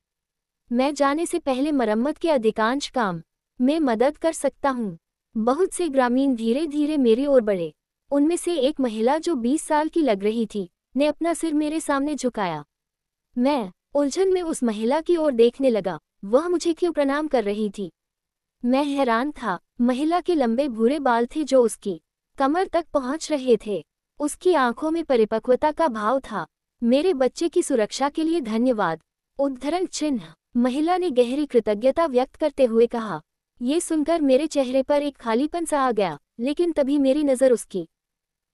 मैं जाने से पहले मरम्मत के अधिकांश काम में मदद कर सकता हूँ। बहुत से ग्रामीण धीरे धीरे मेरी ओर बढ़े। उनमें से एक महिला जो 20 साल की लग रही थी ने अपना सिर मेरे सामने झुकाया। मैं उलझन में उस महिला की ओर देखने लगा। वह मुझे क्यों प्रणाम कर रही थी? मैं हैरान था। महिला के लंबे भूरे बाल थे जो उसकी कमर तक पहुंच रहे थे। उसकी आंखों में परिपक्वता का भाव था। मेरे बच्चे की सुरक्षा के लिए धन्यवाद। उद्धरण चिन्ह। महिला ने गहरी कृतज्ञता व्यक्त करते हुए कहा। ये सुनकर मेरे चेहरे पर एक खालीपन सा आ गया, लेकिन तभी मेरी नज़र उसकी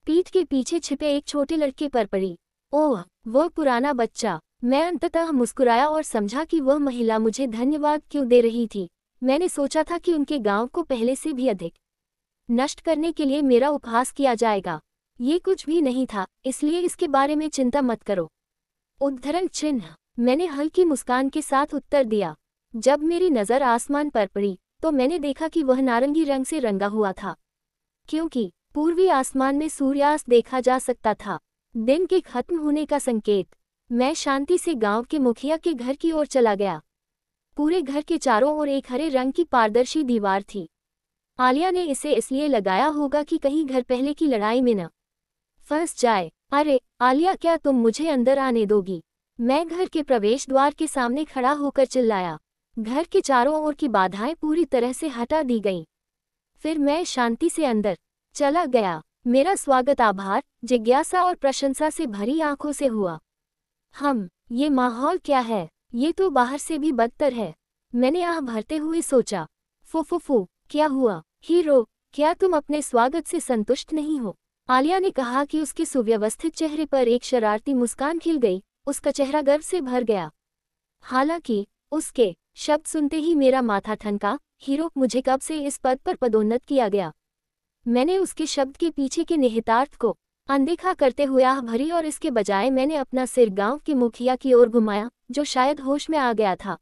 पीठ के पीछे छिपे एक छोटे लड़के पर पड़ी। ओह, वह पुराना बच्चा। मैं अंततः मुस्कुराया और समझा कि वह महिला मुझे धन्यवाद क्यों दे रही थी। मैंने सोचा था कि उनके गांव को पहले से भी अधिक नष्ट करने के लिए मेरा उपहास किया जाएगा। ये कुछ भी नहीं था, इसलिए इसके बारे में चिंता मत करो। उद्धरण चिन्ह। मैंने हल्की मुस्कान के साथ उत्तर दिया। जब मेरी नज़र आसमान पर पड़ी तो मैंने देखा कि वह नारंगी रंग से रंगा हुआ था, क्योंकि पूर्वी आसमान में सूर्यास्त देखा जा सकता था। दिन के खत्म होने का संकेत। मैं शांति से गांव के मुखिया के घर की ओर चला गया। पूरे घर के चारों ओर एक हरे रंग की पारदर्शी दीवार थी। आलिया ने इसे इसलिए लगाया होगा कि कहीं घर पहले की लड़ाई में न फंस जाए। अरे आलिया, क्या तुम मुझे अंदर आने दोगी? मैं घर के प्रवेश द्वार के सामने खड़ा होकर चिल्लाया। घर के चारों ओर की बाधाएं पूरी तरह से हटा दी गईं। फिर मैं शांति से अंदर चला गया। मेरा स्वागत आभार, जिज्ञासा और प्रशंसा से भरी आंखों से हुआ। ये माहौल क्या है? ये तो बाहर से भी बदतर है। मैंने आह भरते हुए सोचा। फुफुफू, क्या हुआ? हीरो, क्या तुम अपने स्वागत से संतुष्ट नहीं हो? आलिया ने कहा कि उसके सुव्यवस्थित चेहरे पर एक शरारती मुस्कान खिल गई। उसका चेहरा गर्व से भर गया। हालांकि उसके शब्द सुनते ही मेरा माथा ठनका। हीरो, मुझे कब से इस पद पर पदोन्नत किया गया? मैंने उसके शब्द के पीछे के निहितार्थ को अनदेखा करते हुए आह भरी और इसके बजाय मैंने अपना सिर गांव के मुखिया की ओर घुमाया, जो शायद होश में आ गया था।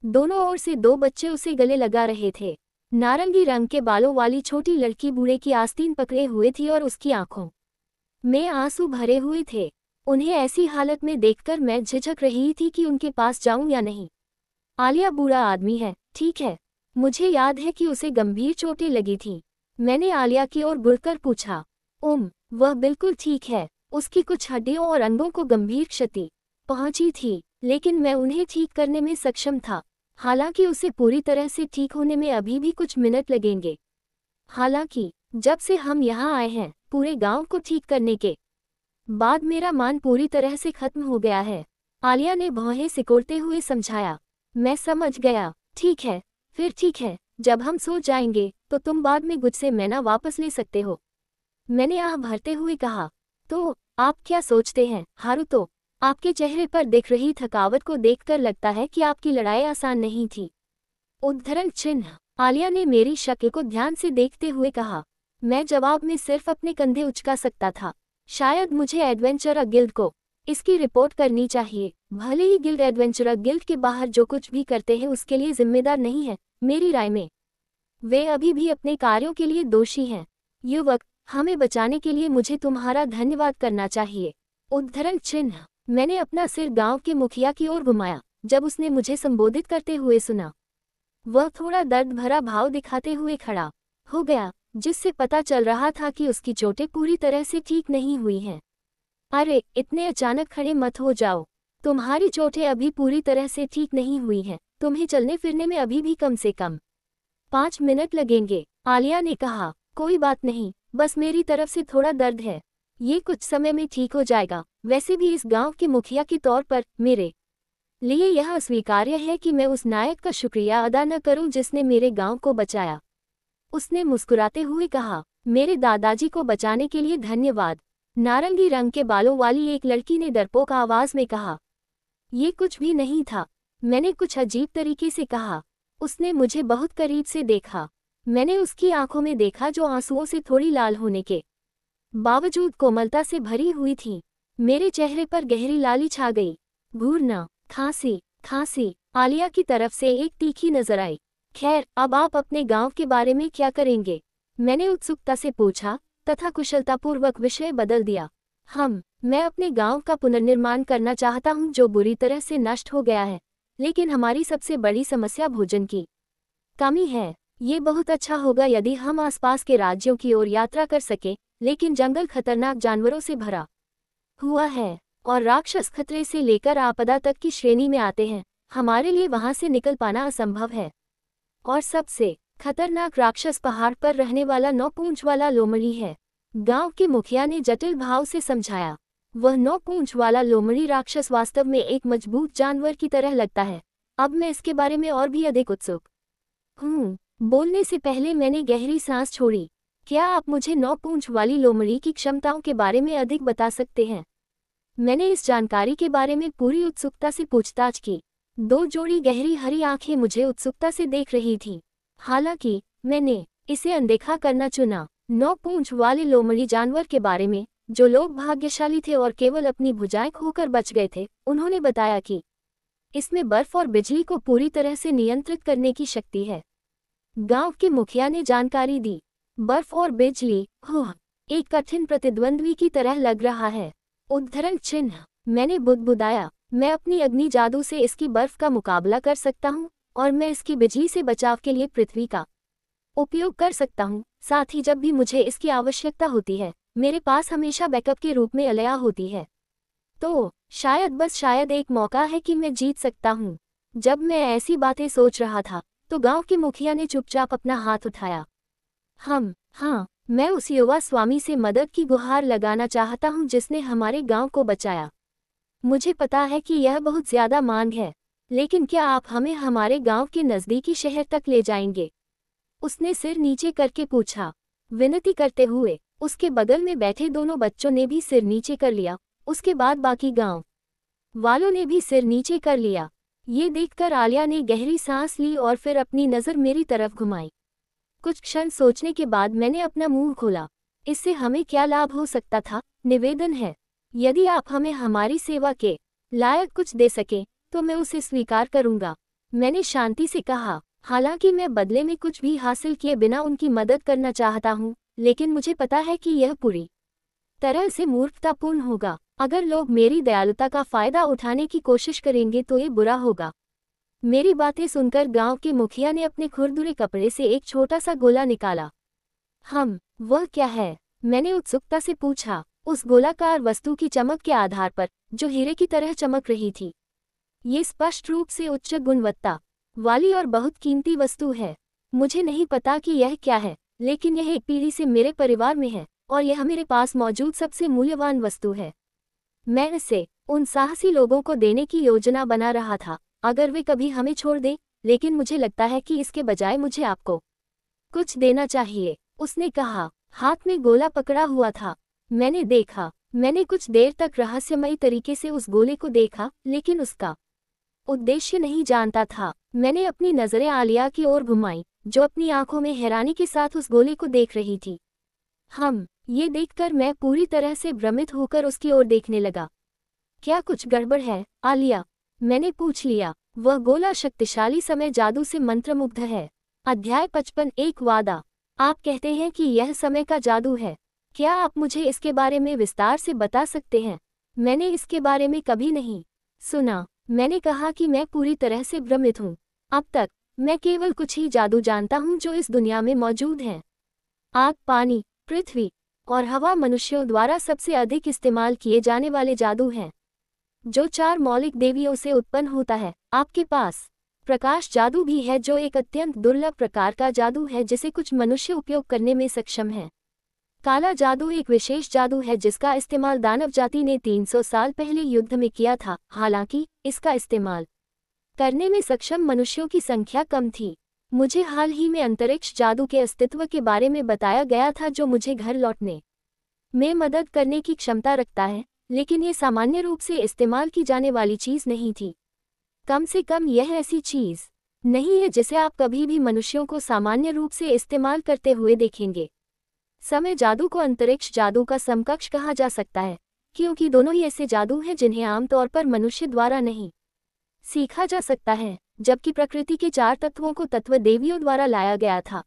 दोनों ओर से दो बच्चे उसे गले लगा रहे थे। नारंगी रंग के बालों वाली छोटी लड़की बूढ़े की आस्तीन पकड़े हुए थी और उसकी आंखों में आंसू भरे हुए थे। उन्हें ऐसी हालत में देखकर मैं झिझक रही थी कि उनके पास जाऊं या नहीं। आलिया बूढ़ा आदमी है, ठीक है। मुझे याद है कि उसे गंभीर चोटें लगी थीं। मैंने आलिया की ओर घुरकर पूछा। वह बिल्कुल ठीक है। उसकी कुछ हड्डियों और अंगों को गंभीर क्षति पहुंची थी, लेकिन मैं उन्हें ठीक करने में सक्षम था। हालांकि उसे पूरी तरह से ठीक होने में अभी भी कुछ मिनट लगेंगे। हालांकि जब से हम यहाँ आए हैं, पूरे गांव को ठीक करने के बाद मेरा मान पूरी तरह से खत्म हो गया है। आलिया ने भौहें सिकोड़ते हुए समझाया। मैं समझ गया। ठीक है, फिर ठीक है। जब हम सो जाएंगे तो तुम बाद में मुझसे मैना वापस ले सकते हो। मैंने आह भरते हुए कहा। तो आप क्या सोचते हैं हारुतो? आपके चेहरे पर दिख रही थकावट को देखकर लगता है कि आपकी लड़ाई आसान नहीं थी। उद्धरण चिन्ह। आलिया ने मेरी शक्ल को ध्यान से देखते हुए कहा। मैं जवाब में सिर्फ अपने कंधे उचका सकता था। शायद मुझे एडवेंचर गिल्ड को इसकी रिपोर्ट करनी चाहिए। भले ही गिल्ड एडवेंचर गिल्ड के बाहर जो कुछ भी करते हैं उसके लिए जिम्मेदार नहीं है। मेरी राय में वे अभी भी अपने कार्यों के लिए दोषी हैं। युवक, हमें बचाने के लिए मुझे तुम्हारा धन्यवाद करना चाहिए। उद्धरण चिन्ह। मैंने अपना सिर गांव के मुखिया की ओर घुमाया। जब उसने मुझे संबोधित करते हुए सुना, वह थोड़ा दर्द भरा भाव दिखाते हुए खड़ा हो गया, जिससे पता चल रहा था कि उसकी चोटें पूरी तरह से ठीक नहीं हुई हैं। अरे, इतने अचानक खड़े मत हो जाओ। तुम्हारी चोटें अभी पूरी तरह से ठीक नहीं हुई हैं। तुम्हें चलने फिरने में अभी भी कम से कम 5 मिनट लगेंगे। आलिया ने कहा। कोई बात नहीं, बस मेरी तरफ से थोड़ा दर्द है। ये कुछ समय में ठीक हो जाएगा। वैसे भी इस गांव के मुखिया के तौर पर मेरे लिए यह अस्वीकार्य है कि मैं उस नायक का शुक्रिया अदा न करूं जिसने मेरे गांव को बचाया। उसने मुस्कुराते हुए कहा। मेरे दादाजी को बचाने के लिए धन्यवाद, नारंगी रंग के बालों वाली एक लड़की ने डरपोक आवाज में कहा। ये कुछ भी नहीं था, मैंने कुछ अजीब तरीके से कहा। उसने मुझे बहुत करीब से देखा। मैंने उसकी आंखों में देखा जो आंसुओं से थोड़ी लाल होने के बावजूद कोमलता से भरी हुई थी। मेरे चेहरे पर गहरी लाली छा गई। घूरना, खांसी, खांसी। आलिया की तरफ से एक तीखी नजर आई। खैर, अब आप अपने गांव के बारे में क्या करेंगे? मैंने उत्सुकता से पूछा तथा कुशलतापूर्वक विषय बदल दिया। मैं अपने गांव का पुनर्निर्माण करना चाहता हूं जो बुरी तरह से नष्ट हो गया है। लेकिन हमारी सबसे बड़ी समस्या भोजन की कमी है। ये बहुत अच्छा होगा यदि हम आसपास के राज्यों की ओर यात्रा कर सके, लेकिन जंगल खतरनाक जानवरों से भरा हुआ है और राक्षस खतरे से लेकर आपदा तक की श्रेणी में आते हैं। हमारे लिए वहां से निकल पाना असंभव है। और सबसे खतरनाक राक्षस पहाड़ पर रहने वाला 9 पूंछ वाला लोमड़ी है। गांव के मुखिया ने जटिल भाव से समझाया। वह 9 पूंछ वाला लोमड़ी राक्षस वास्तव में एक मजबूत जानवर की तरह लगता है। अब मैं इसके बारे में और भी अधिक उत्सुक हूँ। बोलने से पहले मैंने गहरी सांस छोड़ी। क्या आप मुझे 9 पूंछ वाली लोमड़ी की क्षमताओं के बारे में अधिक बता सकते हैं? मैंने इस जानकारी के बारे में पूरी उत्सुकता से पूछताछ की। 2 जोड़ी गहरी हरी आंखें मुझे उत्सुकता से देख रही थीं। हालांकि मैंने इसे अनदेखा करना चुना। 9 पूंछ वाले लोमड़ी जानवर के बारे में जो लोग भाग्यशाली थे और केवल अपनी भुजाएं खोकर बच गए थे, उन्होंने बताया कि इसमें बर्फ और बिजली को पूरी तरह से नियंत्रित करने की शक्ति है। गांव के मुखिया ने जानकारी दी। बर्फ और बिजली, एक कठिन प्रतिद्वंद्वी की तरह लग रहा है। उद्धरण चिन्ह। मैंने बुदबुदाया। मैं अपनी अग्नि जादू से इसकी बर्फ का मुकाबला कर सकता हूँ और मैं इसकी बिजली से बचाव के लिए पृथ्वी का उपयोग कर सकता हूँ। साथ ही जब भी मुझे इसकी आवश्यकता होती है, मेरे पास हमेशा बैकअप के रूप में अलया होती है। तो शायद, बस शायद एक मौका है कि मैं जीत सकता हूँ। जब मैं ऐसी बातें सोच रहा था तो गांव के मुखिया ने चुपचाप अपना हाथ उठाया। हाँ, मैं उस युवा स्वामी से मदद की गुहार लगाना चाहता हूँ जिसने हमारे गांव को बचाया। मुझे पता है कि यह बहुत ज्यादा मांग है, लेकिन क्या आप हमें हमारे गांव के नजदीकी शहर तक ले जाएंगे? उसने सिर नीचे करके पूछा। विनती करते हुए उसके बगल में बैठे दोनों बच्चों ने भी सिर नीचे कर लिया। उसके बाद बाकी गांव वालों ने भी सिर नीचे कर लिया। ये देखकर आलिया ने गहरी सांस ली और फिर अपनी नज़र मेरी तरफ घुमाई। कुछ क्षण सोचने के बाद मैंने अपना मुंह खोला। इससे हमें क्या लाभ हो सकता था? निवेदन है, यदि आप हमें हमारी सेवा के लायक कुछ दे सकें तो मैं उसे स्वीकार करूंगा, मैंने शांति से कहा। हालांकि मैं बदले में कुछ भी हासिल किए बिना उनकी मदद करना चाहता हूं, लेकिन मुझे पता है कि यह पूरी तरह से मूर्खतापूर्ण होगा। अगर लोग मेरी दयालुता का फायदा उठाने की कोशिश करेंगे तो ये बुरा होगा। मेरी बातें सुनकर गांव के मुखिया ने अपने खुरदुरे कपड़े से एक छोटा सा गोला निकाला। वह क्या है? मैंने उत्सुकता से पूछा। उस गोलाकार वस्तु की चमक के आधार पर, जो हीरे की तरह चमक रही थी, ये स्पष्ट रूप से उच्च गुणवत्ता वाली और बहुत कीमती वस्तु है। मुझे नहीं पता कि यह क्या है, लेकिन यह एक पीढ़ी से मेरे परिवार में है और यह मेरे पास मौजूद सबसे मूल्यवान वस्तु है। मैं इसे उन साहसी लोगों को देने की योजना बना रहा था अगर वे कभी हमें छोड़ दें, लेकिन मुझे लगता है कि इसके बजाय मुझे आपको कुछ देना चाहिए, उसने कहा। हाथ में गोला पकड़ा हुआ था। मैंने देखा। मैंने कुछ देर तक रहस्यमयी तरीके से उस गोले को देखा, लेकिन उसका उद्देश्य नहीं जानता था। मैंने अपनी नजरें आलिया की ओर घुमाई, जो अपनी आंखों में हैरानी के साथ उस गोले को देख रही थी। ये देखकर मैं पूरी तरह से भ्रमित होकर उसकी ओर देखने लगा। क्या कुछ गड़बड़ है, आलिया? मैंने पूछ लिया। वह गोला शक्तिशाली समय जादू से मंत्रमुग्ध है। अध्याय 55 एक वादा। आप कहते हैं कि यह समय का जादू है। क्या आप मुझे इसके बारे में विस्तार से बता सकते हैं? मैंने इसके बारे में कभी नहीं सुना। मैंने कहा कि मैं पूरी तरह से भ्रमित हूँ। अब तक मैं केवल कुछ ही जादू जानता हूँ जो इस दुनिया में मौजूद हैं। आग, पानी, पृथ्वी और हवा मनुष्यों द्वारा सबसे अधिक इस्तेमाल किए जाने वाले जादू हैं, जो 4 मौलिक देवियों से उत्पन्न होता है। आपके पास प्रकाश जादू भी है, जो एक अत्यंत दुर्लभ प्रकार का जादू है जिसे कुछ मनुष्य उपयोग करने में सक्षम हैं। काला जादू एक विशेष जादू है जिसका इस्तेमाल दानव जाति ने 300 साल पहले युद्ध में किया था। हालांकि इसका इस्तेमाल करने में सक्षम मनुष्यों की संख्या कम थी। मुझे हाल ही में अंतरिक्ष जादू के अस्तित्व के बारे में बताया गया था, जो मुझे घर लौटने में मदद करने की क्षमता रखता है, लेकिन ये सामान्य रूप से इस्तेमाल की जाने वाली चीज़ नहीं थी। कम से कम यह ऐसी चीज़ नहीं है जिसे आप कभी भी मनुष्यों को सामान्य रूप से इस्तेमाल करते हुए देखेंगे। समय जादू को अंतरिक्ष जादू का समकक्ष कहा जा सकता है, क्योंकि दोनों ही ऐसे जादू हैं जिन्हें आमतौर पर मनुष्य द्वारा नहीं सीखा जा सकता है, जबकि प्रकृति के 4 तत्वों को तत्व देवियों द्वारा लाया गया था।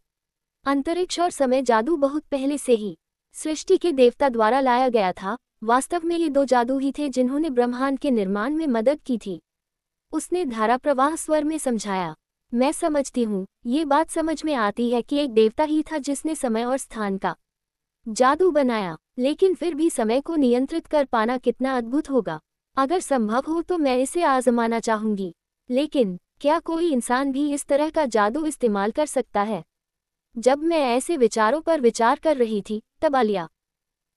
अंतरिक्ष और समय जादू बहुत पहले से ही सृष्टि के देवता द्वारा लाया गया था। वास्तव में ये 2 जादू ही थे जिन्होंने ब्रह्मांड के निर्माण में मदद की थी, उसने धारा प्रवाह स्वर में समझाया। मैं समझती हूँ, ये बात समझ में आती है कि एक देवता ही था जिसने समय और स्थान का जादू बनाया, लेकिन फिर भी समय को नियंत्रित कर पाना कितना अद्भुत होगा। अगर संभव हो तो मैं इसे आजमाना चाहूंगी। लेकिन क्या कोई इंसान भी इस तरह का जादू इस्तेमाल कर सकता है? जब मैं ऐसे विचारों पर विचार कर रही थी, तब आलिया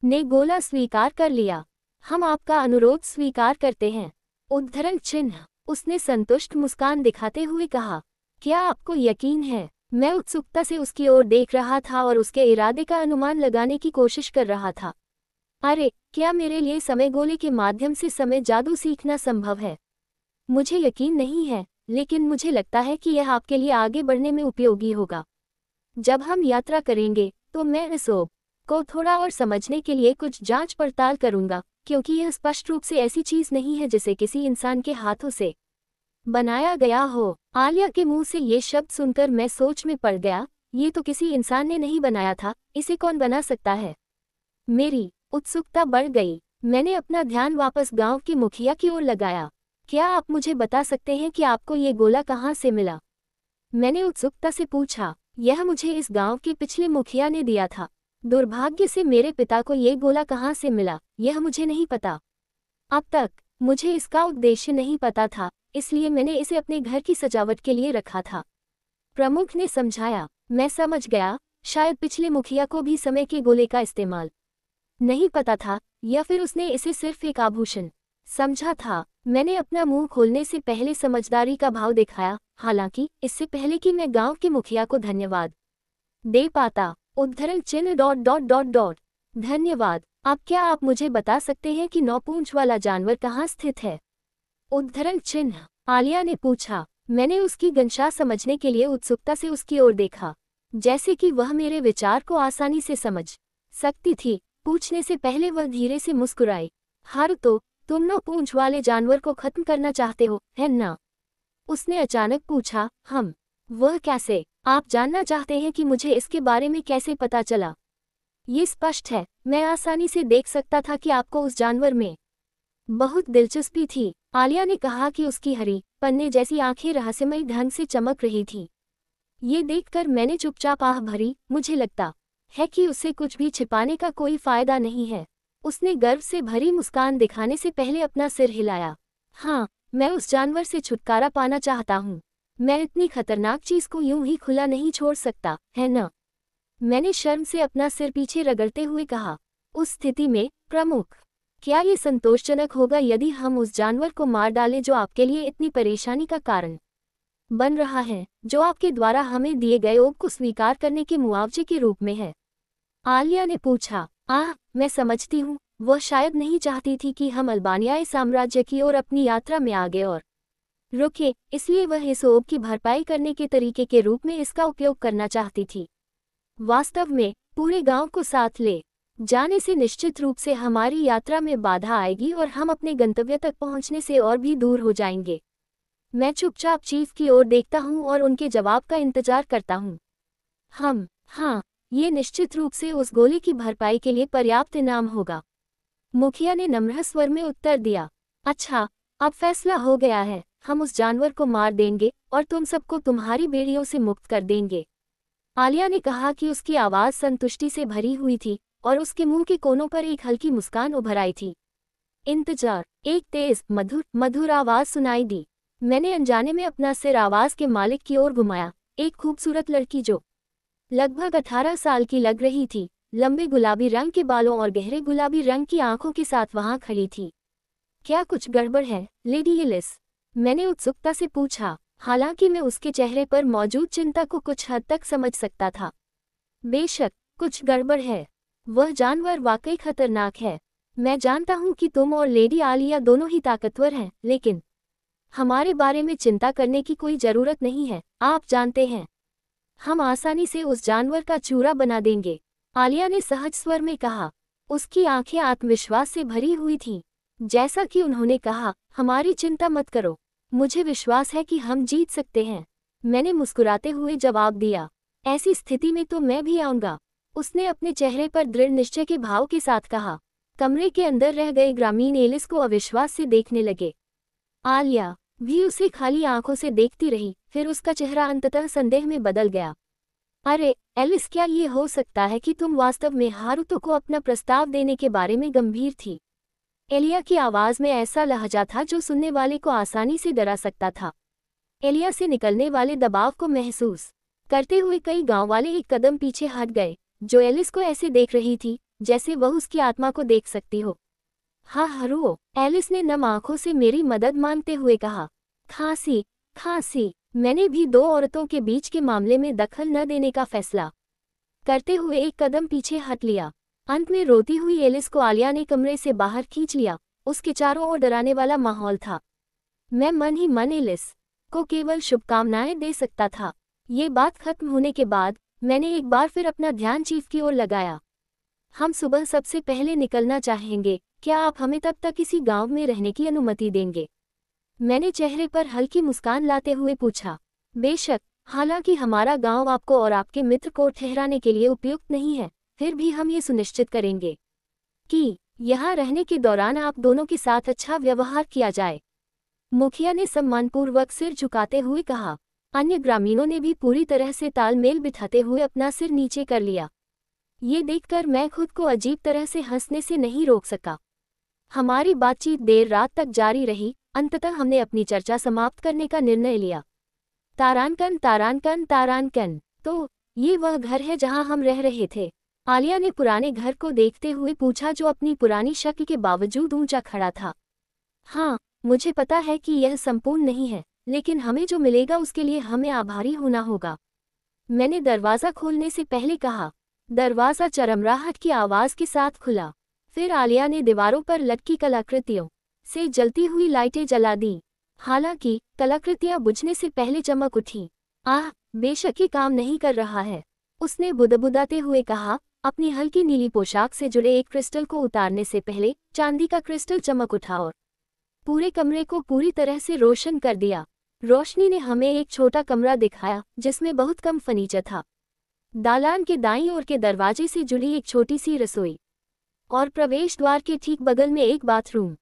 ने गोला स्वीकार कर लिया। हम आपका अनुरोध स्वीकार करते हैं। उद्धरण चिन्ह। उसने संतुष्ट मुस्कान दिखाते हुए कहा, क्या आपको यकीन है? मैं उत्सुकता से उसकी ओर देख रहा था और उसके इरादे का अनुमान लगाने की कोशिश कर रहा था। अरे, क्या मेरे लिए समय गोले के माध्यम से समय जादू सीखना संभव है? मुझे यकीन नहीं है, लेकिन मुझे लगता है कि यह आपके लिए आगे बढ़ने में उपयोगी होगा। जब हम यात्रा करेंगे, तो मैं इस ओब को थोड़ा और समझने के लिए कुछ जांच पड़ताल करूंगा, क्योंकि यह स्पष्ट रूप से ऐसी चीज नहीं है जिसे किसी इंसान के हाथों से बनाया गया हो। आलिया के मुंह से ये शब्द सुनकर मैं सोच में पड़ गया। ये तो किसी इंसान ने नहीं बनाया था, इसे कौन बना सकता है? मेरी उत्सुकता बढ़ गई। मैंने अपना ध्यान वापस गांव के मुखिया की ओर लगाया। क्या आप मुझे बता सकते हैं कि आपको ये गोला कहाँ से मिला? मैंने उत्सुकता से पूछा। यह मुझे इस गांव के पिछले मुखिया ने दिया था। दुर्भाग्य से मेरे पिता को ये गोला कहाँ से मिला, यह मुझे नहीं पता। अब तक मुझे इसका उद्देश्य नहीं पता था, इसलिए मैंने इसे अपने घर की सजावट के लिए रखा था। प्रमुख ने समझाया। मैं समझ गया, शायद पिछले मुखिया को भी समय के गोले का इस्तेमाल नहीं पता था, या फिर उसने इसे सिर्फ एक आभूषण समझा था। मैंने अपना मुंह खोलने से पहले समझदारी का भाव दिखाया, हालांकि इससे पहले कि मैं गांव के मुखिया को धन्यवाद दे पाता। उद्धरण चिन्ह डॉट डॉट डॉट डॉट। धन्यवाद। अब क्या आप मुझे बता सकते हैं कि 9 पूंछ वाला जानवर कहाँ स्थित है? उद्धरण चिन्ह। आलिया ने पूछा। मैंने उसकी गंशा समझने के लिए उत्सुकता से उसकी ओर देखा, जैसे कि वह मेरे विचार को आसानी से समझ सकती थी। पूछने से पहले वह धीरे से मुस्कुराई। हर तो तुम 9 पूंछ वाले जानवर को खत्म करना चाहते हो, है ना? उसने अचानक पूछा। हम? वह कैसे? आप जानना चाहते हैं कि मुझे इसके बारे में कैसे पता चला? ये स्पष्ट है, मैं आसानी से देख सकता था कि आपको उस जानवर में बहुत दिलचस्पी थी। आलिया ने कहा कि उसकी हरी पन्ने जैसी आंखें रहस्यमय ढंग से चमक रही थी। ये देखकर मैंने चुपचाप आह भरी। मुझे लगता है कि उससे कुछ भी छिपाने का कोई फायदा नहीं है। उसने गर्व से भरी मुस्कान दिखाने से पहले अपना सिर हिलाया। हाँ, मैं उस जानवर से छुटकारा पाना चाहता हूँ। मैं इतनी खतरनाक चीज को यूं ही खुला नहीं छोड़ सकता, है ना? मैंने शर्म से अपना सिर पीछे रगड़ते हुए कहा। उस स्थिति में, प्रमुख, क्या ये संतोषजनक होगा यदि हम उस जानवर को मार डालें जो आपके लिए इतनी परेशानी का कारण बन रहा है, जो आपके द्वारा हमें दिए गए ओब को स्वीकार करने के मुआवजे के रूप में है? आलिया ने पूछा। मैं समझती हूँ, वह शायद नहीं चाहती थी कि हम अल्बानियाई साम्राज्य की ओर अपनी यात्रा में आगे और रुके, इसलिए वह इस ओब की भरपाई करने के तरीके के रूप में इसका उपयोग करना चाहती थी। वास्तव में पूरे गांव को साथ ले जाने से निश्चित रूप से हमारी यात्रा में बाधा आएगी और हम अपने गंतव्य तक पहुंचने से और भी दूर हो जाएंगे। मैं चुपचाप चीफ की ओर देखता हूं और उनके जवाब का इंतजार करता हूं। हाँ, ये निश्चित रूप से उस गोली की भरपाई के लिए पर्याप्त इनाम होगा, मुखिया ने नम्र स्वर में उत्तर दिया। अच्छा, अब फैसला हो गया है। हम उस जानवर को मार देंगे और तुम सबको तुम्हारी बेड़ियों से मुक्त कर देंगे। आलिया ने कहा कि उसकी आवाज़ संतुष्टि से भरी हुई थी और उसके मुंह के कोनों पर एक हल्की मुस्कान उभर आई थी। इंतजार। एक तेज मधुर आवाज़ सुनाई दी। मैंने अनजाने में अपना सिर आवाज़ के मालिक की ओर घुमाया। एक खूबसूरत लड़की जो लगभग 18 साल की लग रही थी, लंबे गुलाबी रंग के बालों और गहरे गुलाबी रंग की आंखों के साथ वहां खड़ी थी। क्या कुछ गड़बड़ है, लेडी एलिस? मैंने उत्सुकता से पूछा, हालांकि मैं उसके चेहरे पर मौजूद चिंता को कुछ हद तक समझ सकता था। बेशक कुछ गड़बड़ है। वह जानवर वाकई खतरनाक है। मैं जानता हूं कि तुम और लेडी आलिया दोनों ही ताकतवर हैं, लेकिन हमारे बारे में चिंता करने की कोई जरूरत नहीं है। आप जानते हैं, हम आसानी से उस जानवर का चूरा बना देंगे, आलिया ने सहज स्वर में कहा। उसकी आंखें आत्मविश्वास से भरी हुई थीं। जैसा कि उन्होंने कहा, हमारी चिंता मत करो, मुझे विश्वास है कि हम जीत सकते हैं। मैंने मुस्कुराते हुए जवाब दिया। ऐसी स्थिति में तो मैं भी आऊंगा, उसने अपने चेहरे पर दृढ़ निश्चय के भाव के साथ कहा। कमरे के अंदर रह गए ग्रामीण एलिस को अविश्वास से देखने लगे। आलिया भी उसे खाली आंखों से देखती रही, फिर उसका चेहरा अंततः संदेह में बदल गया। अरे एलिस, क्या ये हो सकता है कि तुम वास्तव में हारुतो को अपना प्रस्ताव देने के बारे में गंभीर थी? एलिया की आवाज में ऐसा लहजा था जो सुनने वाले को आसानी से डरा सकता था। एलिया से निकलने वाले दबाव को महसूस करते हुए कई गांव वाले एक कदम पीछे हट गए, जो एलिस को ऐसे देख रही थी जैसे वह उसकी आत्मा को देख सकती हो। हाँ हरू, एलिस ने नम आंखों से मेरी मदद मांगते हुए कहा। खांसी खांसी। मैंने भी दो औरतों के बीच के मामले में दखल न देने का फैसला करते हुए एक कदम पीछे हट लिया। अंत में रोती हुई एलिस को आलिया ने कमरे से बाहर खींच लिया। उसके चारों ओर डराने वाला माहौल था। मैं मन ही मन एलिस को केवल शुभकामनाएं दे सकता था। ये बात खत्म होने के बाद मैंने एक बार फिर अपना ध्यान चीफ की ओर लगाया। हम सुबह सबसे पहले निकलना चाहेंगे, क्या आप हमें तब तक इसी गांव में रहने की अनुमति देंगे? मैंने चेहरे पर हल्की मुस्कान लाते हुए पूछा। बेशक, हालांकि हमारा गांव आपको और आपके मित्र को ठहराने के लिए उपयुक्त नहीं है, फिर भी हम ये सुनिश्चित करेंगे कि यहाँ रहने के दौरान आप दोनों के साथ अच्छा व्यवहार किया जाए। मुखिया ने सम्मानपूर्वक सिर झुकाते हुए कहा। अन्य ग्रामीणों ने भी पूरी तरह से तालमेल बिठाते हुए अपना सिर नीचे कर लिया। ये देखकर मैं खुद को अजीब तरह से हंसने से नहीं रोक सका। हमारी बातचीत देर रात तक जारी रही। अंततः हमने अपनी चर्चा समाप्त करने का निर्णय लिया। तारानकन तारानकन तारानकन, तो ये वह घर है जहां हम रह रहे थे? आलिया ने पुराने घर को देखते हुए पूछा, जो अपनी पुरानी शक्ल के बावजूद ऊंचा खड़ा था। हाँ, मुझे पता है कि यह संपूर्ण नहीं है, लेकिन हमें जो मिलेगा उसके लिए हमें आभारी होना होगा। मैंने दरवाज़ा खोलने से पहले कहा। दरवाज़ा चरमराहट की आवाज़ के साथ खुला। फिर आलिया ने दीवारों पर लटकी कलाकृतियों से जलती हुई लाइटें जला दी। हालांकि कलाकृतियां बुझने से पहले चमक उठी। आह, बेशक ये काम नहीं कर रहा है, उसने बुदबुदाते हुए कहा। अपनी हल्की नीली पोशाक से जुड़े एक क्रिस्टल को उतारने से पहले चांदी का क्रिस्टल चमक उठा और पूरे कमरे को पूरी तरह से रोशन कर दिया। रोशनी ने हमें एक छोटा कमरा दिखाया जिसमें बहुत कम फर्नीचर था। दालान के दाईं ओर के दरवाजे से जुड़ी एक छोटी सी रसोई और प्रवेश द्वार के ठीक बगल में एक बाथरूम।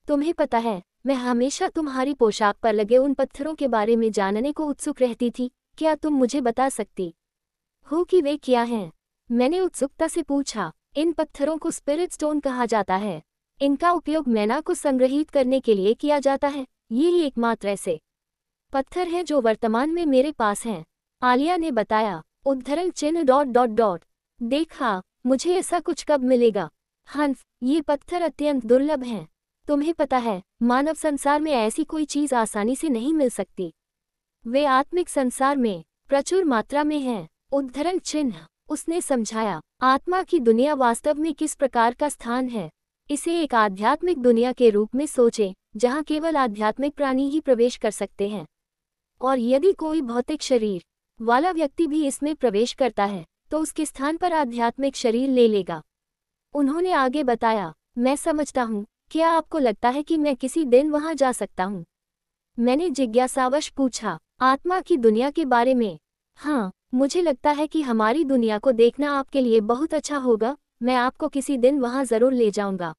तुम्हें पता है, मैं हमेशा तुम्हारी पोशाक पर लगे उन पत्थरों के बारे में जानने को उत्सुक रहती थी। क्या तुम मुझे बता सकती हो कि वे क्या हैं? मैंने उत्सुकता से पूछा। इन पत्थरों को स्पिरिट स्टोन कहा जाता है। इनका उपयोग मैना को संग्रहित करने के लिए किया जाता है। ये ही एकमात्र ऐसे पत्थर हैं जो वर्तमान में मेरे पास हैं, आलिया ने बताया। उद्धरण चिन्ह ... देखा, मुझे ऐसा कुछ कब मिलेगा? हंफ, ये पत्थर अत्यंत दुर्लभ हैं। तुम्हें पता है, मानव संसार में ऐसी कोई चीज़ आसानी से नहीं मिल सकती। वे आत्मिक संसार में प्रचुर मात्रा में हैं। उद्धरण चिन्ह, उसने समझाया। आत्मा की दुनिया वास्तव में किस प्रकार का स्थान है? इसे एक आध्यात्मिक दुनिया के रूप में सोचें, जहाँ केवल आध्यात्मिक प्राणी ही प्रवेश कर सकते हैं, और यदि कोई भौतिक शरीर वाला व्यक्ति भी इसमें प्रवेश करता है तो उसके स्थान पर आध्यात्मिक शरीर ले लेगा। उन्होंने आगे बताया। मैं समझता हूँ, क्या आपको लगता है कि मैं किसी दिन वहाँ जा सकता हूँ? मैंने जिज्ञासावश पूछा। आत्मा की दुनिया के बारे में? हाँ, मुझे लगता है कि हमारी दुनिया को देखना आपके लिए बहुत अच्छा होगा। मैं आपको किसी दिन वहाँ ज़रूर ले जाऊँगा,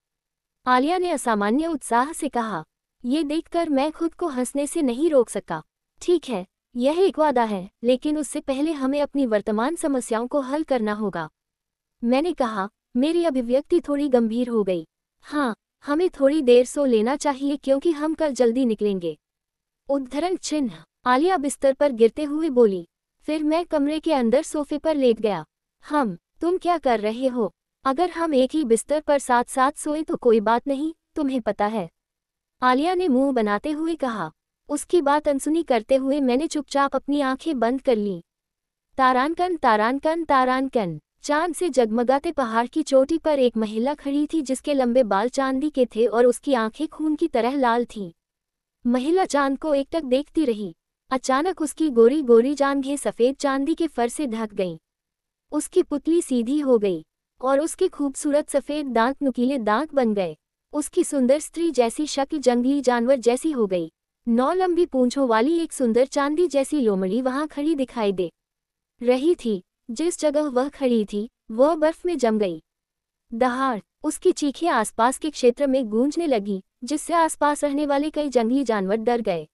आलिया ने असामान्य उत्साह से कहा। ये देखकर मैं खुद को हंसने से नहीं रोक सका। ठीक है, यह एक वादा है, लेकिन उससे पहले हमें अपनी वर्तमान समस्याओं को हल करना होगा, मैंने कहा। मेरी अभिव्यक्ति थोड़ी गंभीर हो गई। हाँ, हमें थोड़ी देर सो लेना चाहिए क्योंकि हम कल जल्दी निकलेंगे। उद्धरण चिन्ह, आलिया बिस्तर पर गिरते हुए बोली। फिर मैं कमरे के अंदर सोफे पर लेट गया। तुम क्या कर रहे हो? अगर हम एक ही बिस्तर पर साथ साथ सोए तो कोई बात नहीं, तुम्हें पता है, आलिया ने मुंह बनाते हुए कहा। उसकी बात अनसुनी करते हुए मैंने चुपचाप अपनी आंखें बंद कर लीं। तारानकन तारानकन तारानकन, चांद से जगमगाते पहाड़ की चोटी पर एक महिला खड़ी थी जिसके लंबे बाल चांदी के थे और उसकी आंखें खून की तरह लाल थीं। महिला चांद को एकटक देखती रही। अचानक उसकी गोरी गोरी जांघें सफ़ेद चांदी के फर से ढक गईं। उसकी पुतली सीधी हो गई और उसके खूबसूरत सफ़ेद दांत नुकीले दांत बन गए। उसकी सुंदर स्त्री जैसी शक्ल जंगली जानवर जैसी हो गई। 9 लंबी पूंछों वाली एक सुंदर चांदी जैसी लोमड़ी वहां खड़ी दिखाई दे रही थी। जिस जगह वह खड़ी थी वह बर्फ में जम गई। दहाड़ उसकी चीखें आसपास के क्षेत्र में गूंजने लगी, जिससे आसपास रहने वाले कई जंगली जानवर डर गए।